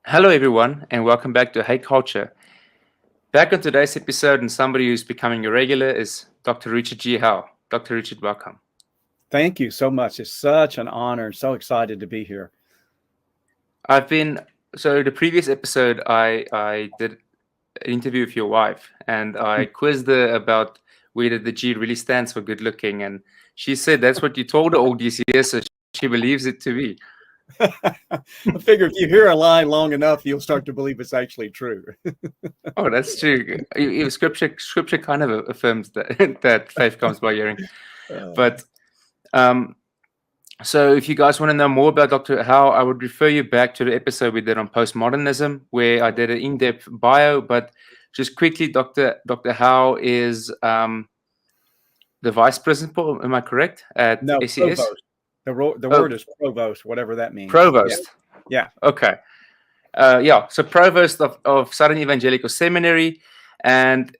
Hello, everyone, and welcome back to Hey Culture. Back on today's episode, and somebody who's becoming a regular is Dr. Richard G. Howe. Dr. Richard, welcome. Thank you so much. It's such an honor. So excited to be here. The previous episode, I did an interview with your wife, and I quizzed her about whether the G really stands for good looking, and she said that's what you told her all these years, so she believes it to be. I figure if you hear a lie long enough, you'll start to believe it's actually true. Oh, that's true. Scripture kind of affirms that that faith comes by hearing. But so if you guys want to know more about Dr. Howe, I would refer you back to the episode we did on postmodernism, where I did an in-depth bio. But just quickly, Dr. Howe is the vice principal. Am I correct? At No, SES? provost. The word is provost, whatever that means. Provost. Yeah. Okay. So provost of Southern Evangelical Seminary, and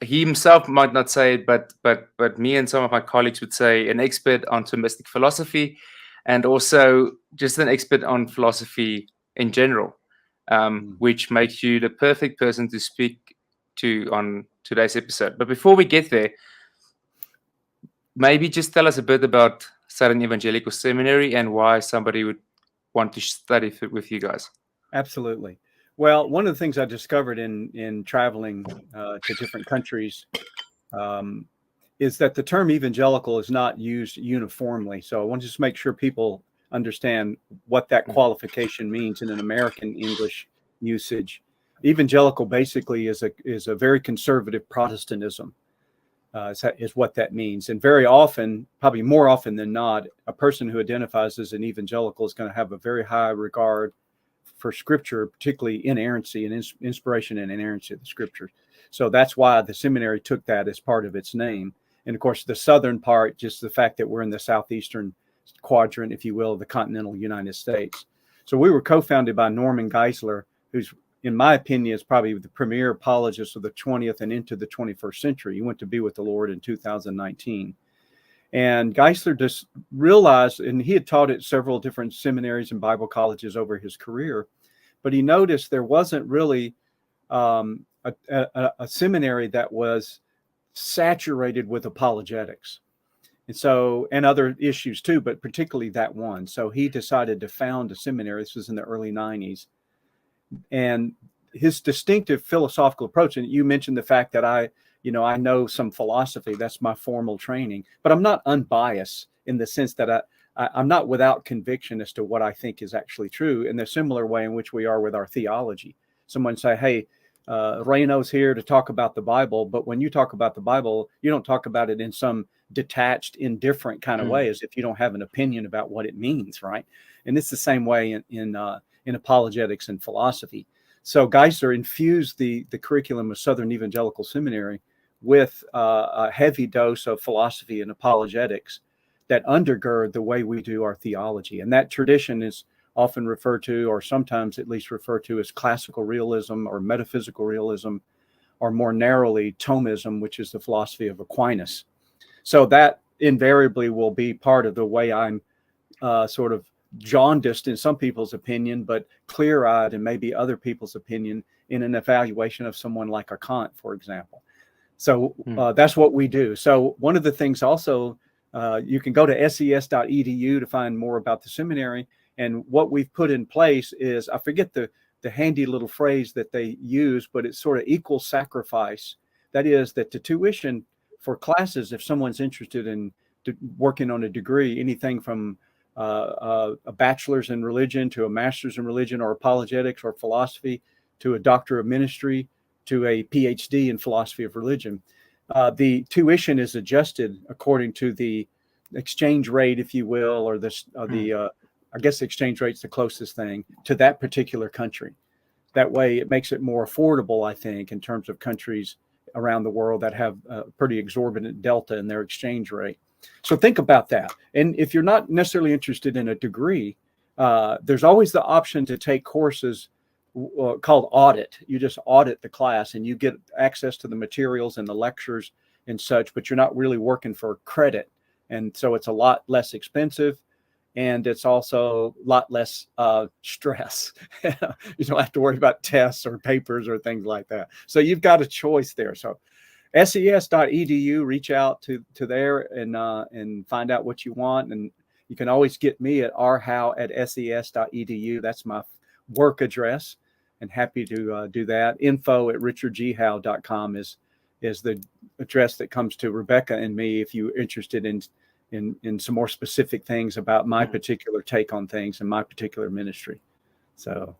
he himself might not say it, but me and some of my colleagues would say an expert on Thomistic philosophy, and also just an expert on philosophy in general, which makes you the perfect person to speak to on today's episode. But before we get there, maybe just tell us a bit about Southern Evangelical Seminary and why somebody would want to study with you guys. Absolutely. Well, one of the things I discovered in traveling to different countries is that the term evangelical is not used uniformly. So I want to just make sure people understand what that qualification means in an American English usage. Evangelical basically is a very conservative Protestantism. Is what that means. And very often, probably more often than not, a person who identifies as an evangelical is going to have a very high regard for Scripture, particularly inerrancy and inspiration and inerrancy of the Scriptures. So that's why the seminary took that as part of its name. And of course, the southern part, just the fact that we're in the southeastern quadrant, if you will, of the continental United States. So we were co-founded by Norman Geisler, who's, in my opinion, is probably the premier apologist of the 20th and into the 21st century. He went to be with the Lord in 2019. And Geisler just realized, and he had taught at several different seminaries and Bible colleges over his career, but he noticed there wasn't really a seminary that was saturated with apologetics. And other issues too, but particularly that one. So he decided to found a seminary. This was in the early 90s. And his distinctive philosophical approach, and you mentioned the fact that I know some philosophy, that's my formal training, but I'm not unbiased in the sense that I'm not without conviction as to what I think is actually true in the similar way in which we are with our theology. Someone say, hey, Ryno's here to talk about the Bible, but when you talk about the Bible, you don't talk about it in some detached, indifferent kind of way, as if you don't have an opinion about what it means, right? And it's the same way in apologetics and philosophy. So Geisler infused the curriculum of Southern Evangelical Seminary with a heavy dose of philosophy and apologetics that undergird the way we do our theology. And that tradition is often referred to, or sometimes at least referred to, as classical realism or metaphysical realism, or more narrowly, Thomism, which is the philosophy of Aquinas. So that invariably will be part of the way I'm sort of jaundiced in some people's opinion, but clear-eyed in maybe other people's opinion in an evaluation of someone like a Kant, for example. So that's what we do. So one of the things also, you can go to ses.edu to find more about the seminary. And what we've put in place is, I forget the handy little phrase that they use, but it's sort of equal sacrifice. That is that the tuition for classes, if someone's interested in working on a degree, anything from a bachelor's in religion to a master's in religion or apologetics or philosophy to a doctor of ministry to a PhD in philosophy of religion, the tuition is adjusted according to the exchange rate, if you will, or I guess the exchange rate's the closest thing to that particular country. That way it makes it more affordable, I think, in terms of countries around the world that have a pretty exorbitant delta in their exchange rate. So think about that. And if you're not necessarily interested in a degree, there's always the option to take courses called audit. You just audit the class and you get access to the materials and the lectures and such, but you're not really working for credit. And so it's a lot less expensive. and it's also a lot less stress. You don't have to worry about tests or papers or things like that. So you've got a choice there. So ses.edu, reach out to there and find out what you want. And you can always get me at rhowe@ses.edu. That's my work address, and happy to do that. info@richardghowe.com is the address that comes to Rebecca and me if you're interested in some more specific things about my particular take on things and my particular ministry. So,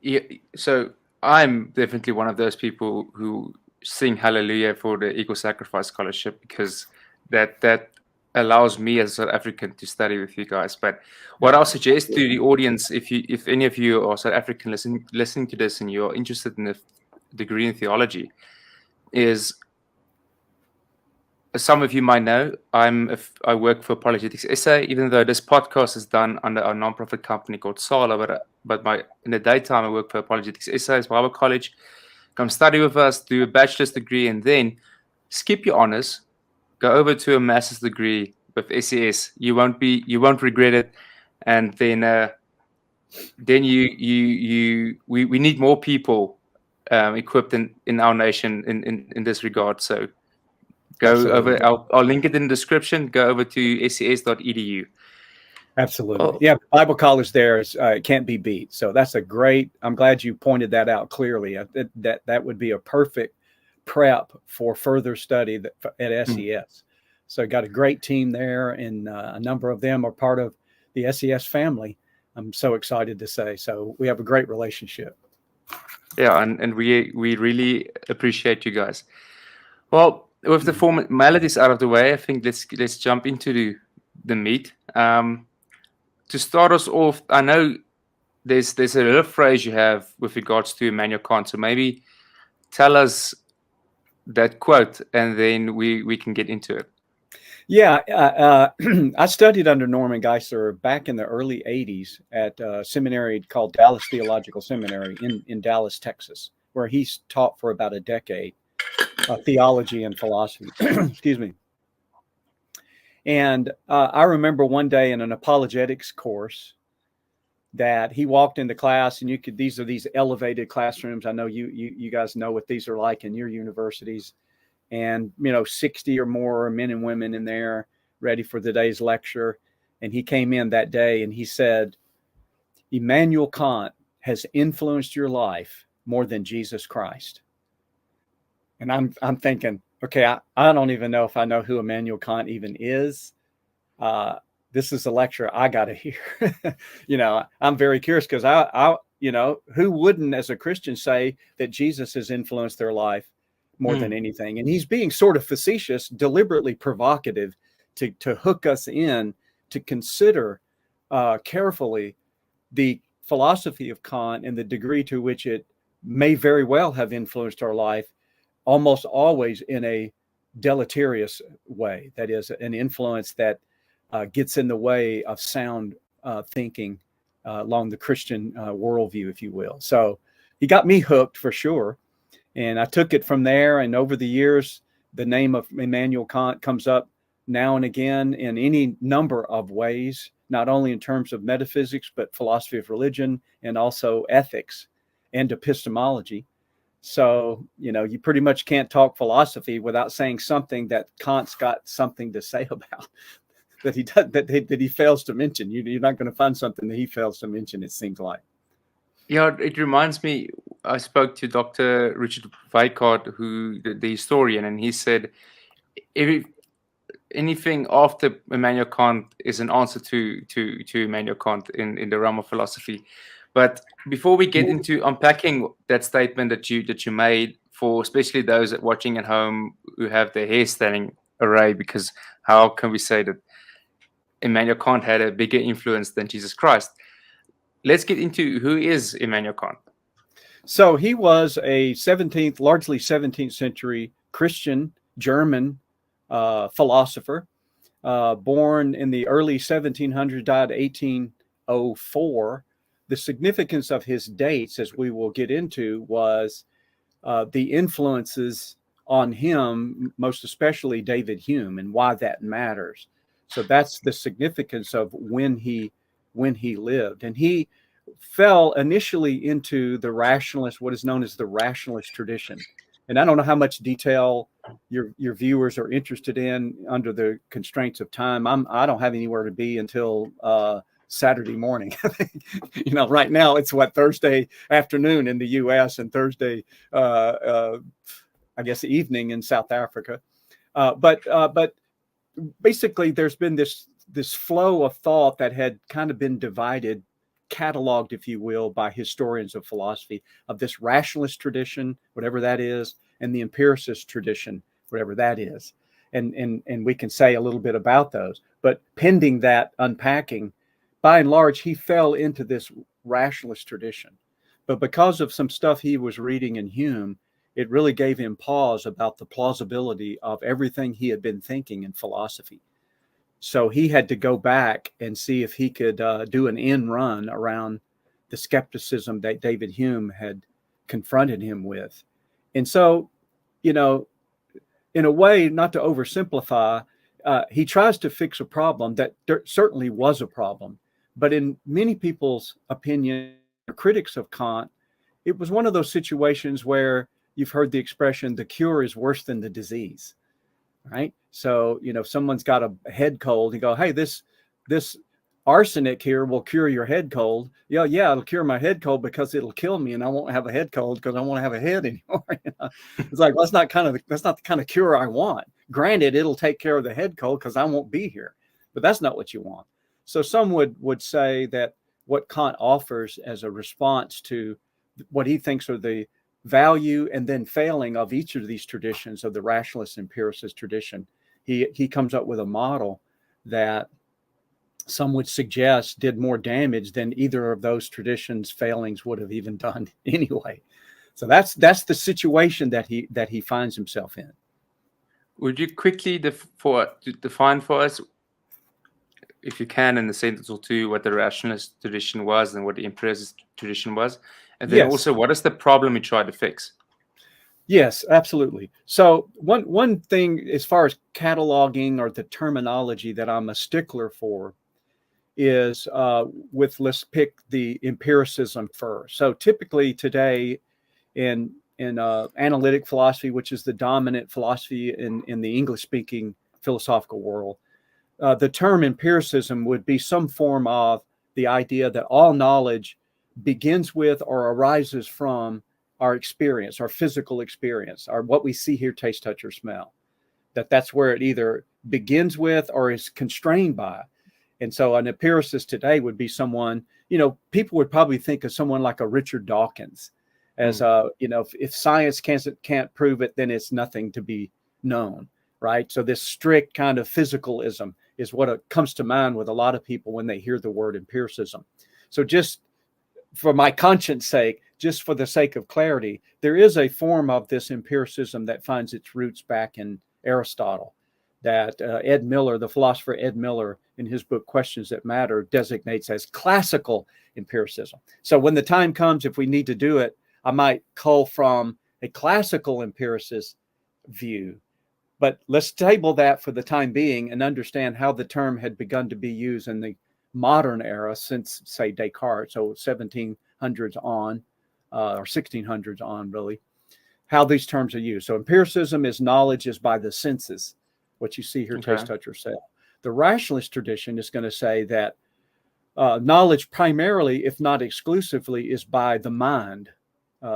yeah, so I'm definitely one of those people who sing hallelujah for the Equal Sacrifice Scholarship, because that allows me as a South African to study with you guys. But what I'll suggest to the audience, if any of you are South African listening to this and you're interested in a degree in theology, is, as some of you might know, I work for Apologetics SA, even though this podcast is done under a nonprofit company called Sala, but in the daytime I work for Apologetics SA as Bible College. Come study with us, do a bachelor's degree, and then skip your honors, go over to a master's degree with SES. You won't regret it. And then we need more people equipped in our nation in this regard. So go absolutely. over. I'll link it in the description. Go over to ses.edu. Absolutely. Oh. Yeah, Bible college there is can't be beat. So that's a great. I'm glad you pointed that out clearly. That would be a perfect prep for further study at SES. So got a great team there, and a number of them are part of the SES family. I'm so excited to say. So we have a great relationship. Yeah, and we really appreciate you guys. Well, with the formalities out of the way, I think let's jump into the meat. To start us off, I know there's a little phrase you have with regards to Immanuel Kant. So maybe tell us that quote, and then we can get into it. Yeah, I studied under Norman Geisler back in the early 80s at a seminary called Dallas Theological Seminary in Dallas, Texas, where he's taught for about a decade theology and philosophy. Excuse me. And I remember one day in an apologetics course that he walked into class, and these are these elevated classrooms. I know you guys know what these are like in your universities, and 60 or more men and women in there ready for the day's lecture. And he came in that day and he said, Immanuel Kant has influenced your life more than Jesus Christ. And I'm thinking, okay, I don't even know if I know who Immanuel Kant even is. This is a lecture I got to hear. I'm very curious, because I who wouldn't as a Christian say that Jesus has influenced their life more than anything? And he's being sort of facetious, deliberately provocative to hook us in to consider carefully the philosophy of Kant and the degree to which it may very well have influenced our life, almost always in a deleterious way. That is, an influence that gets in the way of sound thinking along the Christian worldview, if you will. So he got me hooked for sure. And I took it from there. And over the years, the name of Immanuel Kant comes up now and again in any number of ways, not only in terms of metaphysics, but philosophy of religion, and also ethics and epistemology. So, you pretty much can't talk philosophy without saying something that Kant's got something to say about that he does, that he fails to mention. You're not going to find something that he fails to mention, it seems like. Yeah, it reminds me, I spoke to Dr. Richard Weikart, who the historian, and he said anything after Immanuel Kant is an answer to Immanuel Kant in the realm of philosophy. But before we get into unpacking that statement that you made, for especially those watching at home who have their hair standing array, because how can we say that Immanuel Kant had a bigger influence than Jesus Christ? Let's get into who is Immanuel Kant. So he was a largely 17th century Christian German philosopher, born in the early 1700s, died 1804. The significance of his dates, as we will get into, was the influences on him, most especially David Hume, and why that matters. So that's the significance of when he lived. And he fell initially into the rationalist, what is known as the rationalist tradition. And I don't know how much detail your viewers are interested in under the constraints of time. I don't have anywhere to be until Saturday morning. Right now it's Thursday afternoon in the U.S. and Thursday, I guess, evening in South Africa. But basically, there's been this flow of thought that had kind of been divided, cataloged, if you will, by historians of philosophy, of this rationalist tradition, whatever that is, and the empiricist tradition, whatever that is. And we can say a little bit about those. But pending that unpacking, by and large, he fell into this rationalist tradition. But because of some stuff he was reading in Hume, it really gave him pause about the plausibility of everything he had been thinking in philosophy. So he had to go back and see if he could do an end run around the skepticism that David Hume had confronted him with. And so, in a way, not to oversimplify, he tries to fix a problem that certainly was a problem. But in many people's opinion, critics of Kant, it was one of those situations where you've heard the expression, the cure is worse than the disease, right? So, if someone's got a head cold, you go, hey, this arsenic here will cure your head cold. Yeah, it'll cure my head cold because it'll kill me and I won't have a head cold because I won't have a head anymore. It's like, well, that's not the kind of cure I want. Granted, it'll take care of the head cold because I won't be here, but that's not what you want. So some would say that what Kant offers as a response to what he thinks are the value and then failing of each of these traditions of the rationalist empiricist tradition, he comes up with a model that some would suggest did more damage than either of those traditions' failings would have even done anyway. So that's the situation that he finds himself in. Would you quickly define for us, if you can, in a sentence or two, what the rationalist tradition was and what the empiricist tradition was? And then also, what is the problem you try to fix? Yes, absolutely. So one thing as far as cataloging or the terminology that I'm a stickler for is let's pick the empiricism first. So typically today in analytic philosophy, which is the dominant philosophy in the English-speaking philosophical world, the term empiricism would be some form of the idea that all knowledge begins with or arises from our experience, our physical experience, or what we see, hear, taste, touch, or smell. That's where it either begins with or is constrained by. And so an empiricist today would be someone, people would probably think of someone like a Richard Dawkins as, if science can't prove it, then it's nothing to be known, right? So this strict kind of physicalism is what comes to mind with a lot of people when they hear the word empiricism. So just for my conscience sake, just for the sake of clarity, there is a form of this empiricism that finds its roots back in Aristotle, that Ed Miller, the philosopher Ed Miller, in his book Questions That Matter, designates as classical empiricism. So when the time comes, if we need to do it, I might cull from a classical empiricist view. But let's table that for the time being and understand how the term had begun to be used in the modern era since, say, Descartes, so 1700s on, or 1600s on, really, how these terms are used. So empiricism is knowledge is by the senses, what you see, hear, taste, touch, or smell. The rationalist tradition is going to say that knowledge primarily, if not exclusively, is by the mind,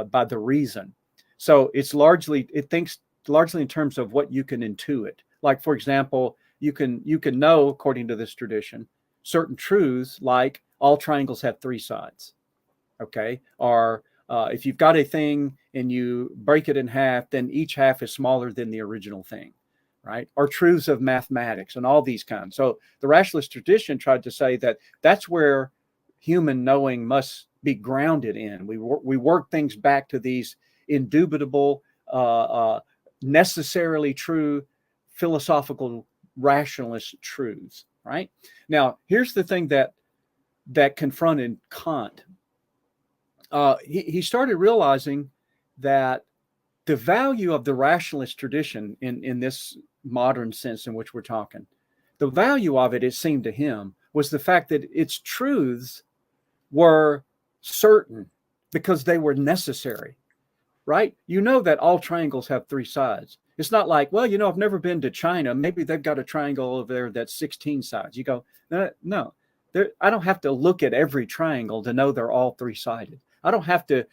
by the reason. So it thinks largely in terms of what you can intuit. Like, for example, you can know, according to this tradition, certain truths like all triangles have three sides, okay? Or if you've got a thing and you break it in half, then each half is smaller than the original thing, right? Or truths of mathematics and all these kinds. So the rationalist tradition tried to say that that's where human knowing must be grounded in. We work things back to these indubitable, necessarily true philosophical rationalist truths, right? Now, here's the thing that confronted Kant. He started realizing that the value of the rationalist tradition in this modern sense in which we're talking, The value of it, it seemed to him, was the fact that its truths were certain because they were necessary, right? You know that all triangles have three sides. It's not like, well, you know, I've never been to China. Maybe they've got a triangle over there that's 16 sides. You go, no, I don't have to look at every triangle to know they're all three-sided. I don't have to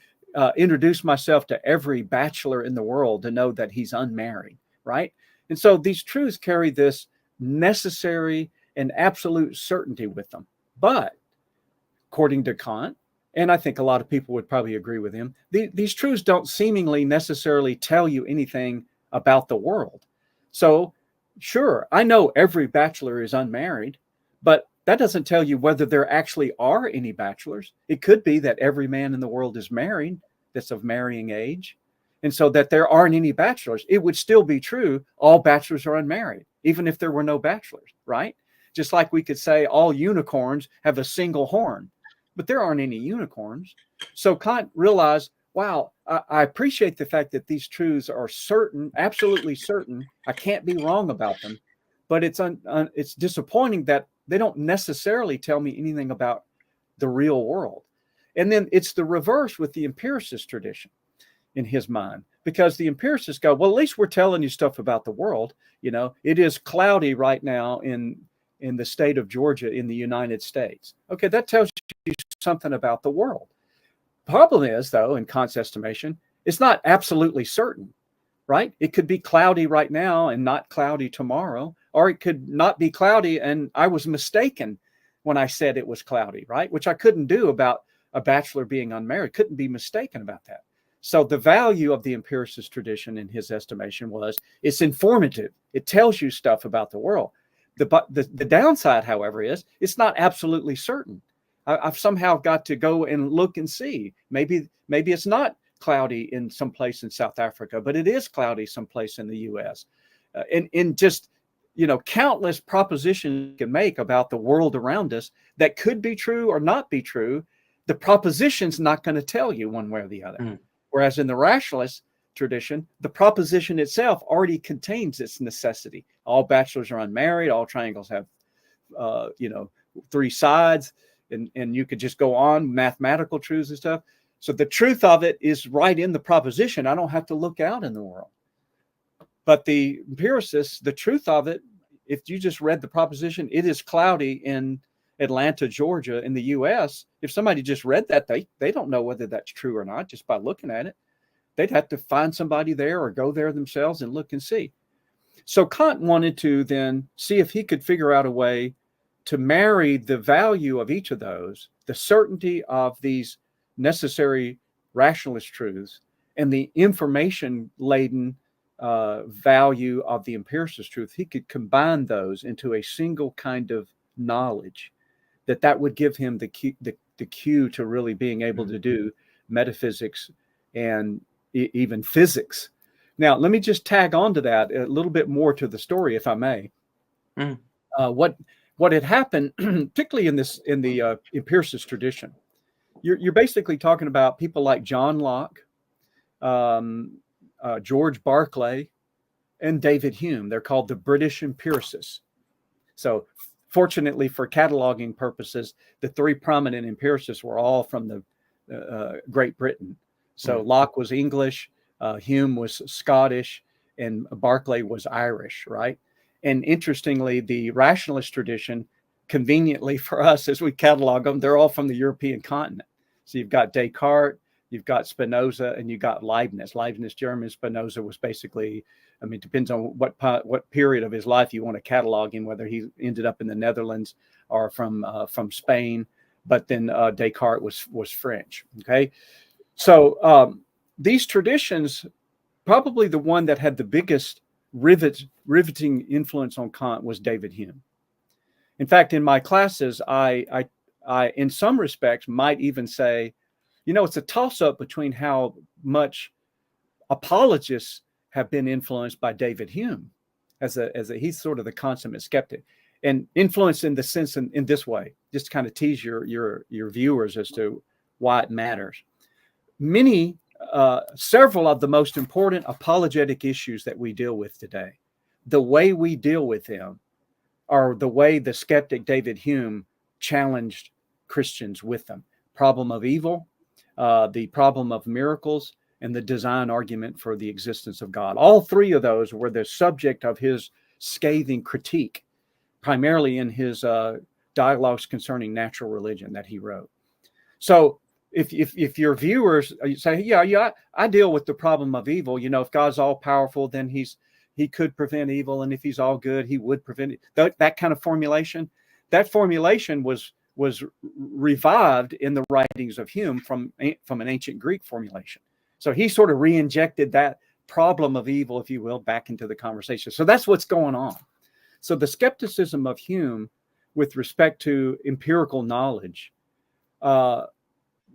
introduce myself to every bachelor in the world to know that he's unmarried, right? And so these truths carry this necessary and absolute certainty with them. But according to Kant, and I think a lot of people would probably agree with him, these truths don't seemingly necessarily tell you anything about the world. So sure, I know every bachelor is unmarried, but that doesn't tell you whether there actually are any bachelors. It could be that every man in the world is married, that's of marrying age, and so that there aren't any bachelors. It would still be true, all bachelors are unmarried, even if there were no bachelors, right? Just like we could say all unicorns have a single horn, but there aren't any unicorns. So Kant realized, wow, I appreciate the fact that these truths are certain, absolutely certain. I can't be wrong about them, but it's disappointing that they don't necessarily tell me anything about the real world. And then it's the reverse with the empiricist tradition in his mind, because the empiricists go, well, at least we're telling you stuff about the world. You know, it is cloudy right now in the state of Georgia in the United States. Okay, that tells you something about the world. Problem is, though, in Kant's estimation, it's not absolutely certain, right? It could be cloudy right now and not cloudy tomorrow, or it could not be cloudy and I was mistaken when I said it was cloudy, right? Which I couldn't do about a bachelor being unmarried, couldn't be mistaken about that. So the value of the empiricist tradition in his estimation was it's informative. It tells you stuff about the world. The downside, however, is it's not absolutely certain. I've somehow got to go and look and see. Maybe it's not cloudy in some place in South Africa, but it is cloudy someplace in the U.S. And just, you know, countless propositions you can make about the world around us that could be true or not be true. The proposition's not going to tell you one way or the other. Mm. Whereas in the rationalist tradition, the proposition itself already contains its necessity. All bachelors are unmarried. All triangles have, three sides. And you could just go on mathematical truths and stuff. So the truth of it is right in the proposition. I don't have to look out in the world. But the empiricists, the truth of it, if you just read the proposition, it is cloudy in Atlanta, Georgia, in the U.S. If somebody just read that, they don't know whether that's true or not just by looking at it. They'd have to find somebody there or go there themselves and look and see. So Kant wanted to then see if he could figure out a way to marry the value of each of those, the certainty of these necessary rationalist truths, and the information-laden value of the empiricist truth. He could combine those into a single kind of knowledge that would give him the cue to really being able to do metaphysics and even physics. Now, let me just tag on to that a little bit more to the story, if I may. Mm. What had happened, particularly in the empiricist tradition, you're basically talking about people like John Locke, George Berkeley, and David Hume. They're called the British empiricists. So fortunately for cataloging purposes, the three prominent empiricists were all from the Great Britain. So Locke was English, Hume was Scottish, and Berkeley was Irish, right? And interestingly, the rationalist tradition, conveniently for us as we catalog them, they're all from the European continent. So you've got Descartes, you've got Spinoza, and you've got Leibniz. Leibniz, German. Spinoza was basically, I mean, it depends on what period of his life you want to catalog him, whether he ended up in the Netherlands or from Spain. But then Descartes was French. Okay, so these traditions, probably the one that had the biggest riveting influence on Kant was David Hume. In fact, in my classes, I in some respects might even say, it's a toss-up between how much apologists have been influenced by David Hume as he's sort of the consummate skeptic, and influenced in the sense in this way, just to kind of tease your viewers as to why it matters. Several of the most important apologetic issues that we deal with today, the way we deal with them are the way the skeptic David Hume challenged Christians with them. Problem of evil, the problem of miracles, and the design argument for the existence of God. All three of those were the subject of his scathing critique, primarily in his dialogues concerning natural religion that he wrote. So if your viewers say, yeah, I deal with the problem of evil, if God's all powerful, then he could prevent evil, and if he's all good, he would prevent it. That kind of formulation, was revived in the writings of Hume from an ancient Greek formulation. So he sort of re-injected that problem of evil, if you will, back into the conversation. So that's what's going on. So the skepticism of Hume with respect to empirical knowledge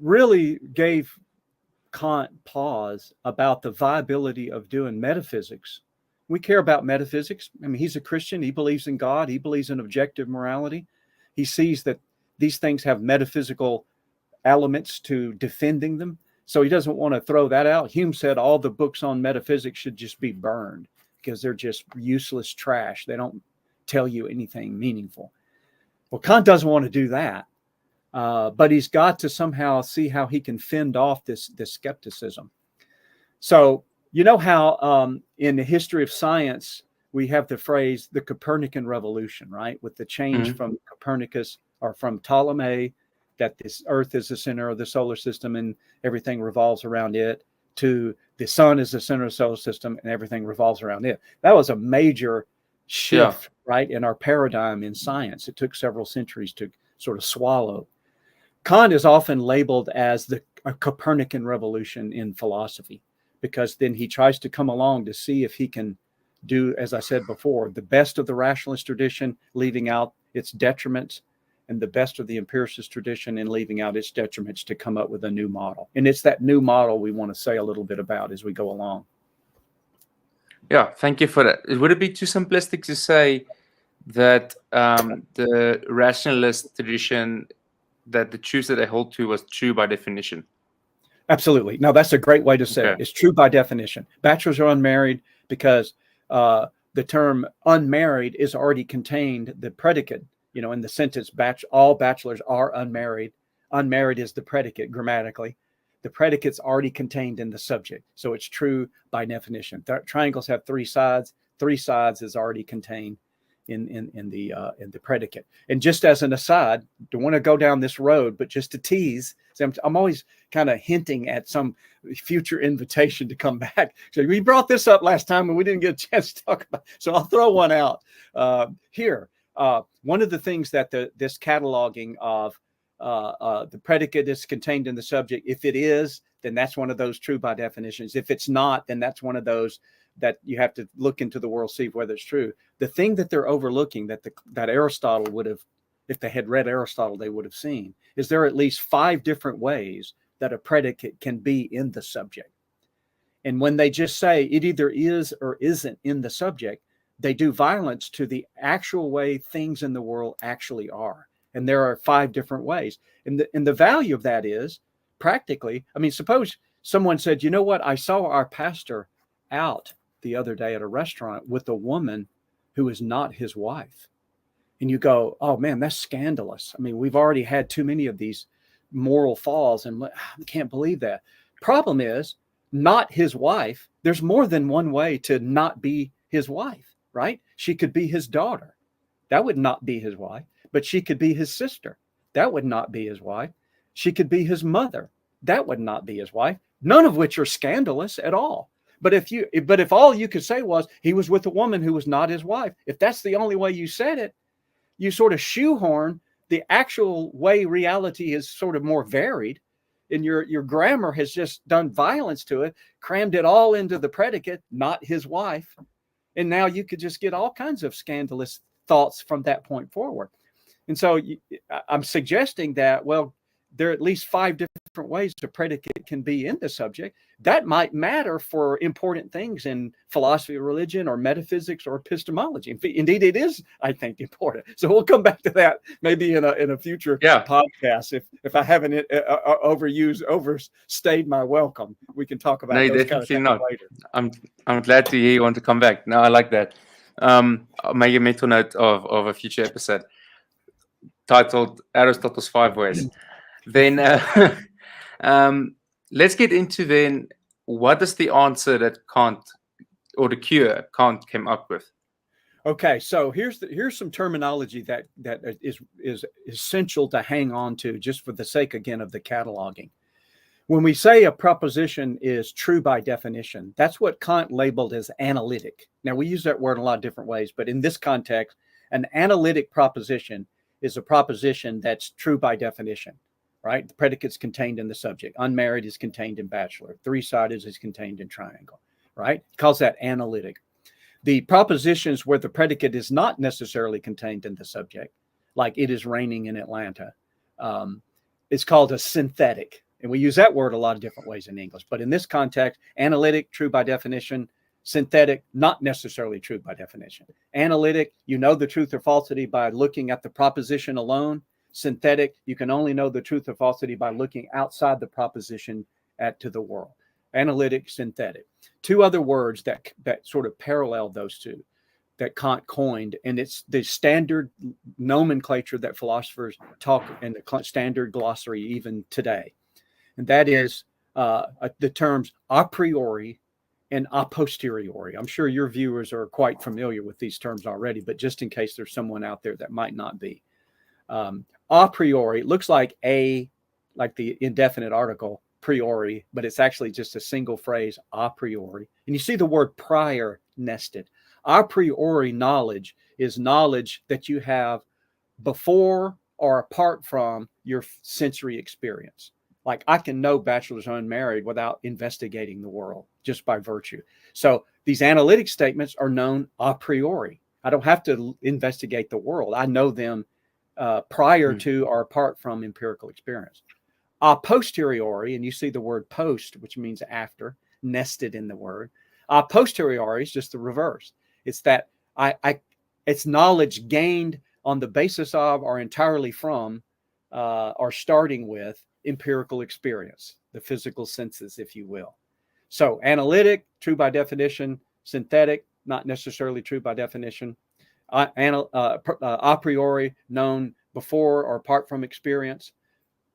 really gave Kant pause about the viability of doing metaphysics. We care about metaphysics. I mean, he's a Christian. He believes in God. He believes in objective morality. He sees that these things have metaphysical elements to defending them. So he doesn't want to throw that out. Hume said all the books on metaphysics should just be burned because they're just useless trash. They don't tell you anything meaningful. Well, Kant doesn't want to do that, but he's got to somehow see how he can fend off this skepticism. So you know how in the history of science, we have the phrase, the Copernican revolution, right? With the change from Copernicus or from Ptolemy, that this Earth is the center of the solar system and everything revolves around it, to the sun is the center of the solar system and everything revolves around it. That was a major shift, right, in our paradigm in science. It took several centuries to sort of swallow. Kant is often labeled as the Copernican revolution in philosophy, because then he tries to come along to see if he can do, as I said before, the best of the rationalist tradition, leaving out its detriments, and the best of the empiricist tradition and leaving out its detriments to come up with a new model. And it's that new model we want to say a little bit about as we go along. Yeah, thank you for that. Would it be too simplistic to say that the rationalist tradition, that the truths that they hold to was true by definition? Absolutely. No, that's a great way to say it. It's true by definition. Bachelors are unmarried because the term unmarried is already contained, the predicate, in the sentence, all bachelors are unmarried. Unmarried is the predicate grammatically. The predicate's already contained in the subject. So it's true by definition. Triangles have three sides. Three sides is already contained in the predicate. And just as an aside, don't want to go down this road, but just to tease, so I'm always kind of hinting at some future invitation to come back. So we brought this up last time and we didn't get a chance to talk about it. So I'll throw one out here. One of the things that this cataloging of the predicate is contained in the subject, if it is, then that's one of those true by definitions. If it's not, then that's one of those that you have to look into the world, see whether it's true. The thing that they're overlooking that Aristotle would have, if they had read Aristotle, they would have seen, is there are at least 5 different ways that a predicate can be in the subject. And when they just say it either is or isn't in the subject, they do violence to the actual way things in the world actually are. And there are 5 different ways. And the value of that is practically, I mean, suppose someone said, you know what, I saw our pastor out the other day at a restaurant with a woman who is not his wife. And you go, oh man, that's scandalous. I mean, we've already had too many of these moral falls and I can't believe that. Problem is, not his wife. There's more than one way to not be his wife. Right? She could be his daughter. That would not be his wife. But she could be his sister. That would not be his wife. She could be his mother. That would not be his wife. None of which are scandalous at all. But if all you could say was he was with a woman who was not his wife, if that's the only way you said it, you sort of shoehorn the actual way reality is sort of more varied, and your grammar has just done violence to it, crammed it all into the predicate, not his wife. And now you could just get all kinds of scandalous thoughts from that point forward. And so I'm suggesting that, well, there are at least 5 different ways a predicate can be in the subject. That might matter for important things in philosophy of religion or metaphysics or epistemology. Indeed, it is, I think, important. So we'll come back to that maybe in a future podcast. If I haven't overstayed my welcome, we can talk about those definitely kind of not. later. I'm glad to hear you want to come back. No, I like that. I'll make a mental note of a future episode titled Aristotle's 5 Ways. Then let's get into then what is the answer that Kant, or the cure Kant came up with. Okay, so here's some terminology that is essential to hang on to, just for the sake again of the cataloging. When we say a proposition is true by definition, that's what Kant labeled as analytic. Now, we use that word in a lot of different ways, but in this context, an analytic proposition is a proposition that's true by definition, right? The predicate's contained in the subject. Unmarried is contained in bachelor. Three-sided is contained in triangle, right? He calls that analytic. The propositions where the predicate is not necessarily contained in the subject, like it is raining in Atlanta, is called a synthetic. And we use that word a lot of different ways in English. But in this context, analytic, true by definition. Synthetic, not necessarily true by definition. Analytic, you know the truth or falsity by looking at the proposition alone. Synthetic, you can only know the truth or falsity by looking outside the proposition to the world. Analytic, synthetic. Two other words that sort of parallel those two that Kant coined, and it's the standard nomenclature that philosophers talk in the standard glossary even today. And that is the terms a priori and a posteriori. I'm sure your viewers are quite familiar with these terms already, but just in case there's someone out there that might not be. A priori, it looks like the indefinite article, priori, but it's actually just a single phrase, a priori. And you see the word prior nested. A priori knowledge is knowledge that you have before or apart from your sensory experience. Like I can know bachelor's unmarried without investigating the world just by virtue. So these analytic statements are known a priori. I don't have to investigate the world. I know them prior to or apart from empirical experience. A posteriori, and you see the word post, which means after, nested in the word. A posteriori is just the reverse. It's that it's knowledge gained on the basis of or entirely from or starting with empirical experience, the physical senses, if you will. So analytic, true by definition. Synthetic, not necessarily true by definition. A priori, known before or apart from experience.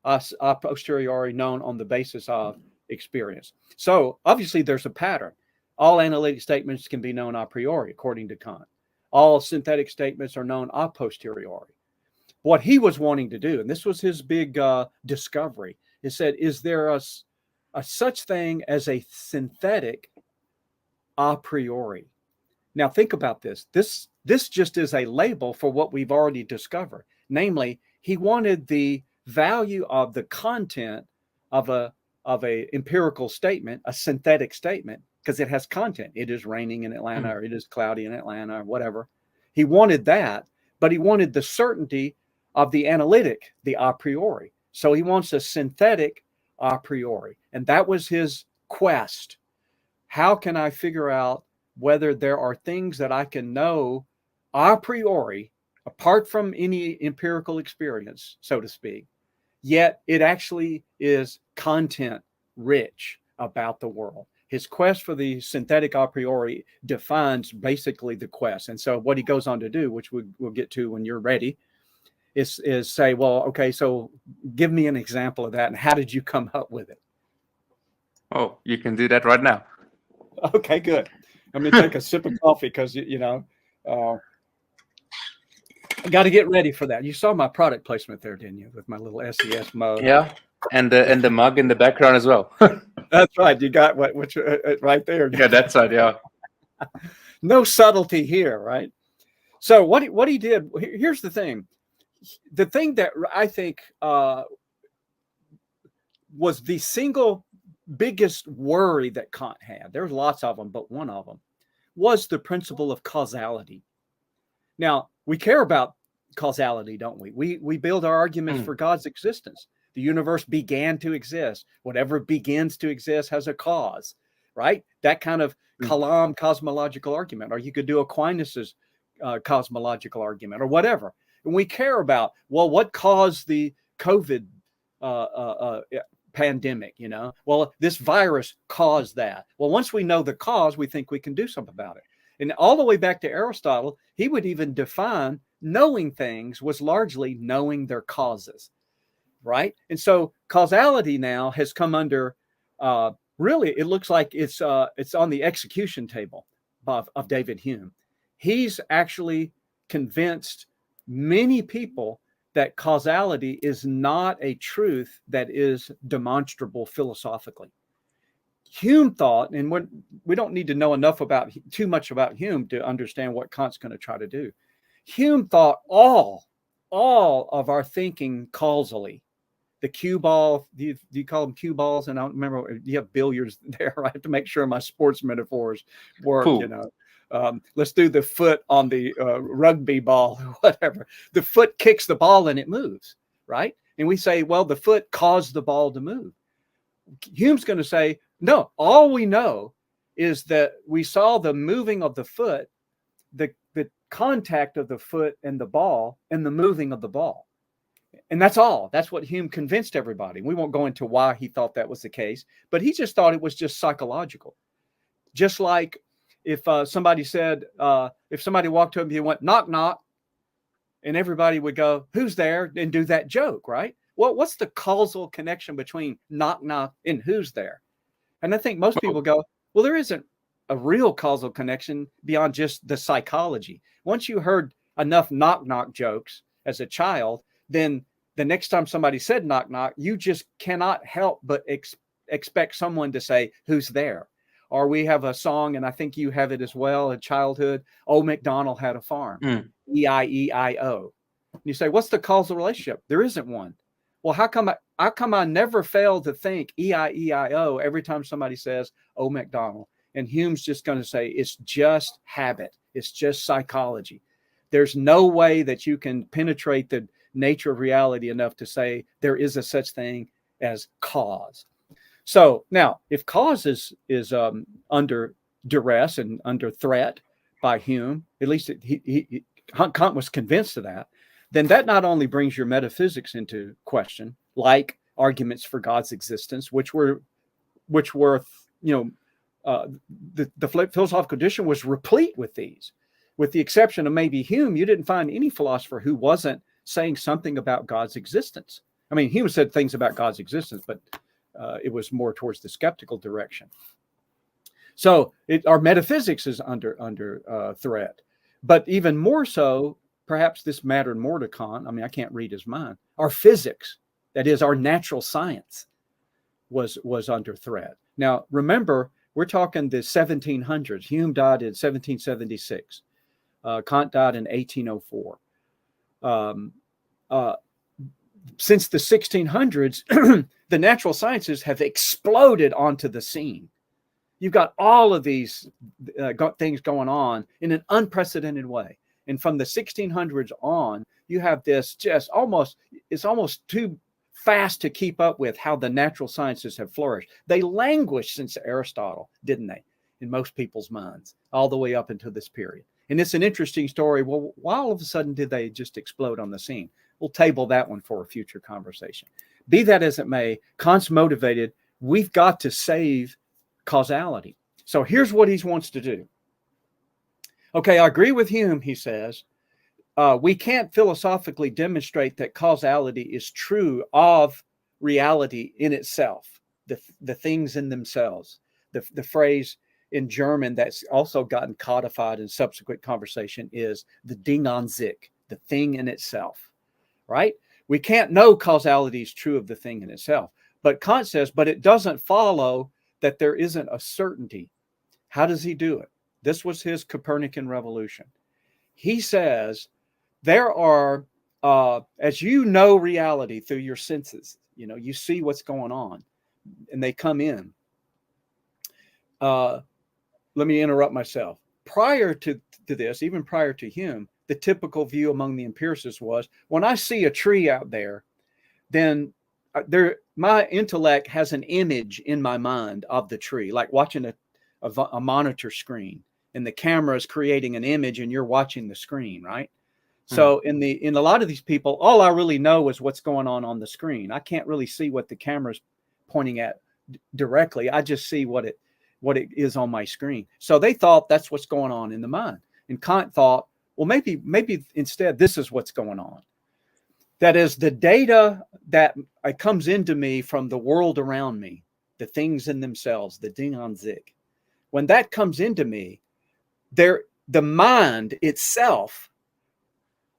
A posteriori, known on the basis of experience. So obviously there's a pattern. All analytic statements can be known a priori, according to Kant. All synthetic statements are known a posteriori. What he was wanting to do, and this was his big discovery, he said, is there a such thing as a synthetic a priori? Now think about this. This just is a label for what we've already discovered. Namely, he wanted the value of the content of a empirical statement, a synthetic statement, because it has content. It is raining in Atlanta, or it is cloudy in Atlanta, or whatever. He wanted that, but he wanted the certainty of the analytic, the a priori. So he wants a synthetic a priori. And that was his quest. How can I figure out whether there are things that I can know a priori, apart from any empirical experience, so to speak, yet it actually is content rich about the world. His quest for the synthetic a priori defines basically the quest. And so what he goes on to do, which we'll get to when you're ready, is say, well, okay, so give me an example of that, and how did you come up with it? Oh, you can do that right now. Okay, good. I'm going to take a sip of coffee because, I got to get ready for that. You saw my product placement there, didn't you, with my little SES mug? Yeah, and the mug in the background as well. That's right. You got which right there. Yeah, that side, yeah. No subtlety here, right? So what he did, here's the thing. The thing that I think was the single biggest worry that Kant had, there's lots of them, but one of them was the principle of causality. Now, we care about causality, don't we? We build our arguments for God's existence. The universe began to exist. Whatever begins to exist has a cause, right? That kind of Kalam cosmological argument, or you could do Aquinas's cosmological argument, or whatever. And we care about, well, what caused the COVID pandemic? Well, this virus caused that. Well, once we know the cause, we think we can do something about it. And all the way back to Aristotle, he would even define knowing things was largely knowing their causes, right? And so causality now has come under, really, it looks like it's on the execution table of David Hume. He's actually convinced many people that causality is not a truth that is demonstrable philosophically. Hume thought, and we don't need to know too much about Hume to understand what Kant's going to try to do. Hume thought all of our thinking causally. The cue ball, do you call them cue balls? And I don't remember, you have billiards there. I have to make sure my sports metaphors work, Cool. you know. Let's do the foot on the rugby ball or whatever. The foot kicks the ball and it moves, right? And we say, well, the foot caused the ball to move. Hume's going to say, no, all we know is that we saw the moving of the foot, the contact of the foot and the ball, and the moving of the ball. And that's all. That's what Hume convinced everybody. We won't go into why he thought that was the case, but he just thought it was just psychological. Just like if somebody said, if somebody walked up and you went, knock, knock, and everybody would go, who's there? And do that joke, right? Well, what's the causal connection between knock, knock and who's there? And I think most people go, well, there isn't a real causal connection beyond just the psychology. Once you heard enough knock, knock jokes as a child, then the next time somebody said knock, knock, you just cannot help but expect someone to say, who's there? Or we have a song, and I think you have it as well in childhood, Old MacDonald had a farm, E-I-E-I-O. And you say, what's the causal relationship? There isn't one. Well, how come I never fail to think E-I-E-I-O every time somebody says, oh, MacDonald? And Hume's just going to say, it's just habit. It's just psychology. There's no way that you can penetrate the nature of reality enough to say there is a such thing as cause. So now, if cause is under duress and under threat by Hume, at least Kant was convinced of that, then that not only brings your metaphysics into question, like arguments for God's existence, which were the philosophical tradition was replete with these. With the exception of maybe Hume, you didn't find any philosopher who wasn't saying something about God's existence. I mean, Hume said things about God's existence, but it was more towards the skeptical direction. So our metaphysics is under threat, but even more so, perhaps this mattered more to Kant. I mean, I can't read his mind. Our physics, that is our natural science, was under threat. Now, remember, we're talking the 1700s. Hume died in 1776. Kant died in 1804. Since the 1600s, the natural sciences have exploded onto the scene. You've got all of these things going on in an unprecedented way. And from the 1600s on, you have this it's almost too fast to keep up with how the natural sciences have flourished. They languished since Aristotle, didn't they? In most people's minds, all the way up until this period. And it's an interesting story. Well, why all of a sudden did they just explode on the scene? We'll table that one for a future conversation. Be that as it may, Kant's motivated. We've got to save causality. So here's what he wants to do. Okay, I agree with Hume, he says. We can't philosophically demonstrate that causality is true of reality in itself, the things in themselves. The phrase in German that's also gotten codified in subsequent conversation is the Ding an sich, the thing in itself, right? We can't know causality is true of the thing in itself. But Kant says, but it doesn't follow that there isn't a certainty. How does he do it? This was his Copernican revolution. He says, there are, as you know reality through your senses, you see what's going on, and they come in. Let me interrupt myself. Prior to this, even prior to Hume, the typical view among the empiricists was, when I see a tree out there, then my intellect has an image in my mind of the tree, like watching a monitor screen, and the camera is creating an image and you're watching the screen, right? So in a lot of these people, all I really know is what's going on the screen. I can't really see what the camera's pointing at directly. I just see what what it is on my screen. So they thought that's what's going on in the mind. And Kant thought, well, maybe instead this is what's going on. That is, the data that comes into me from the world around me, the things in themselves, the Ding an sich. When that comes into me, the mind itself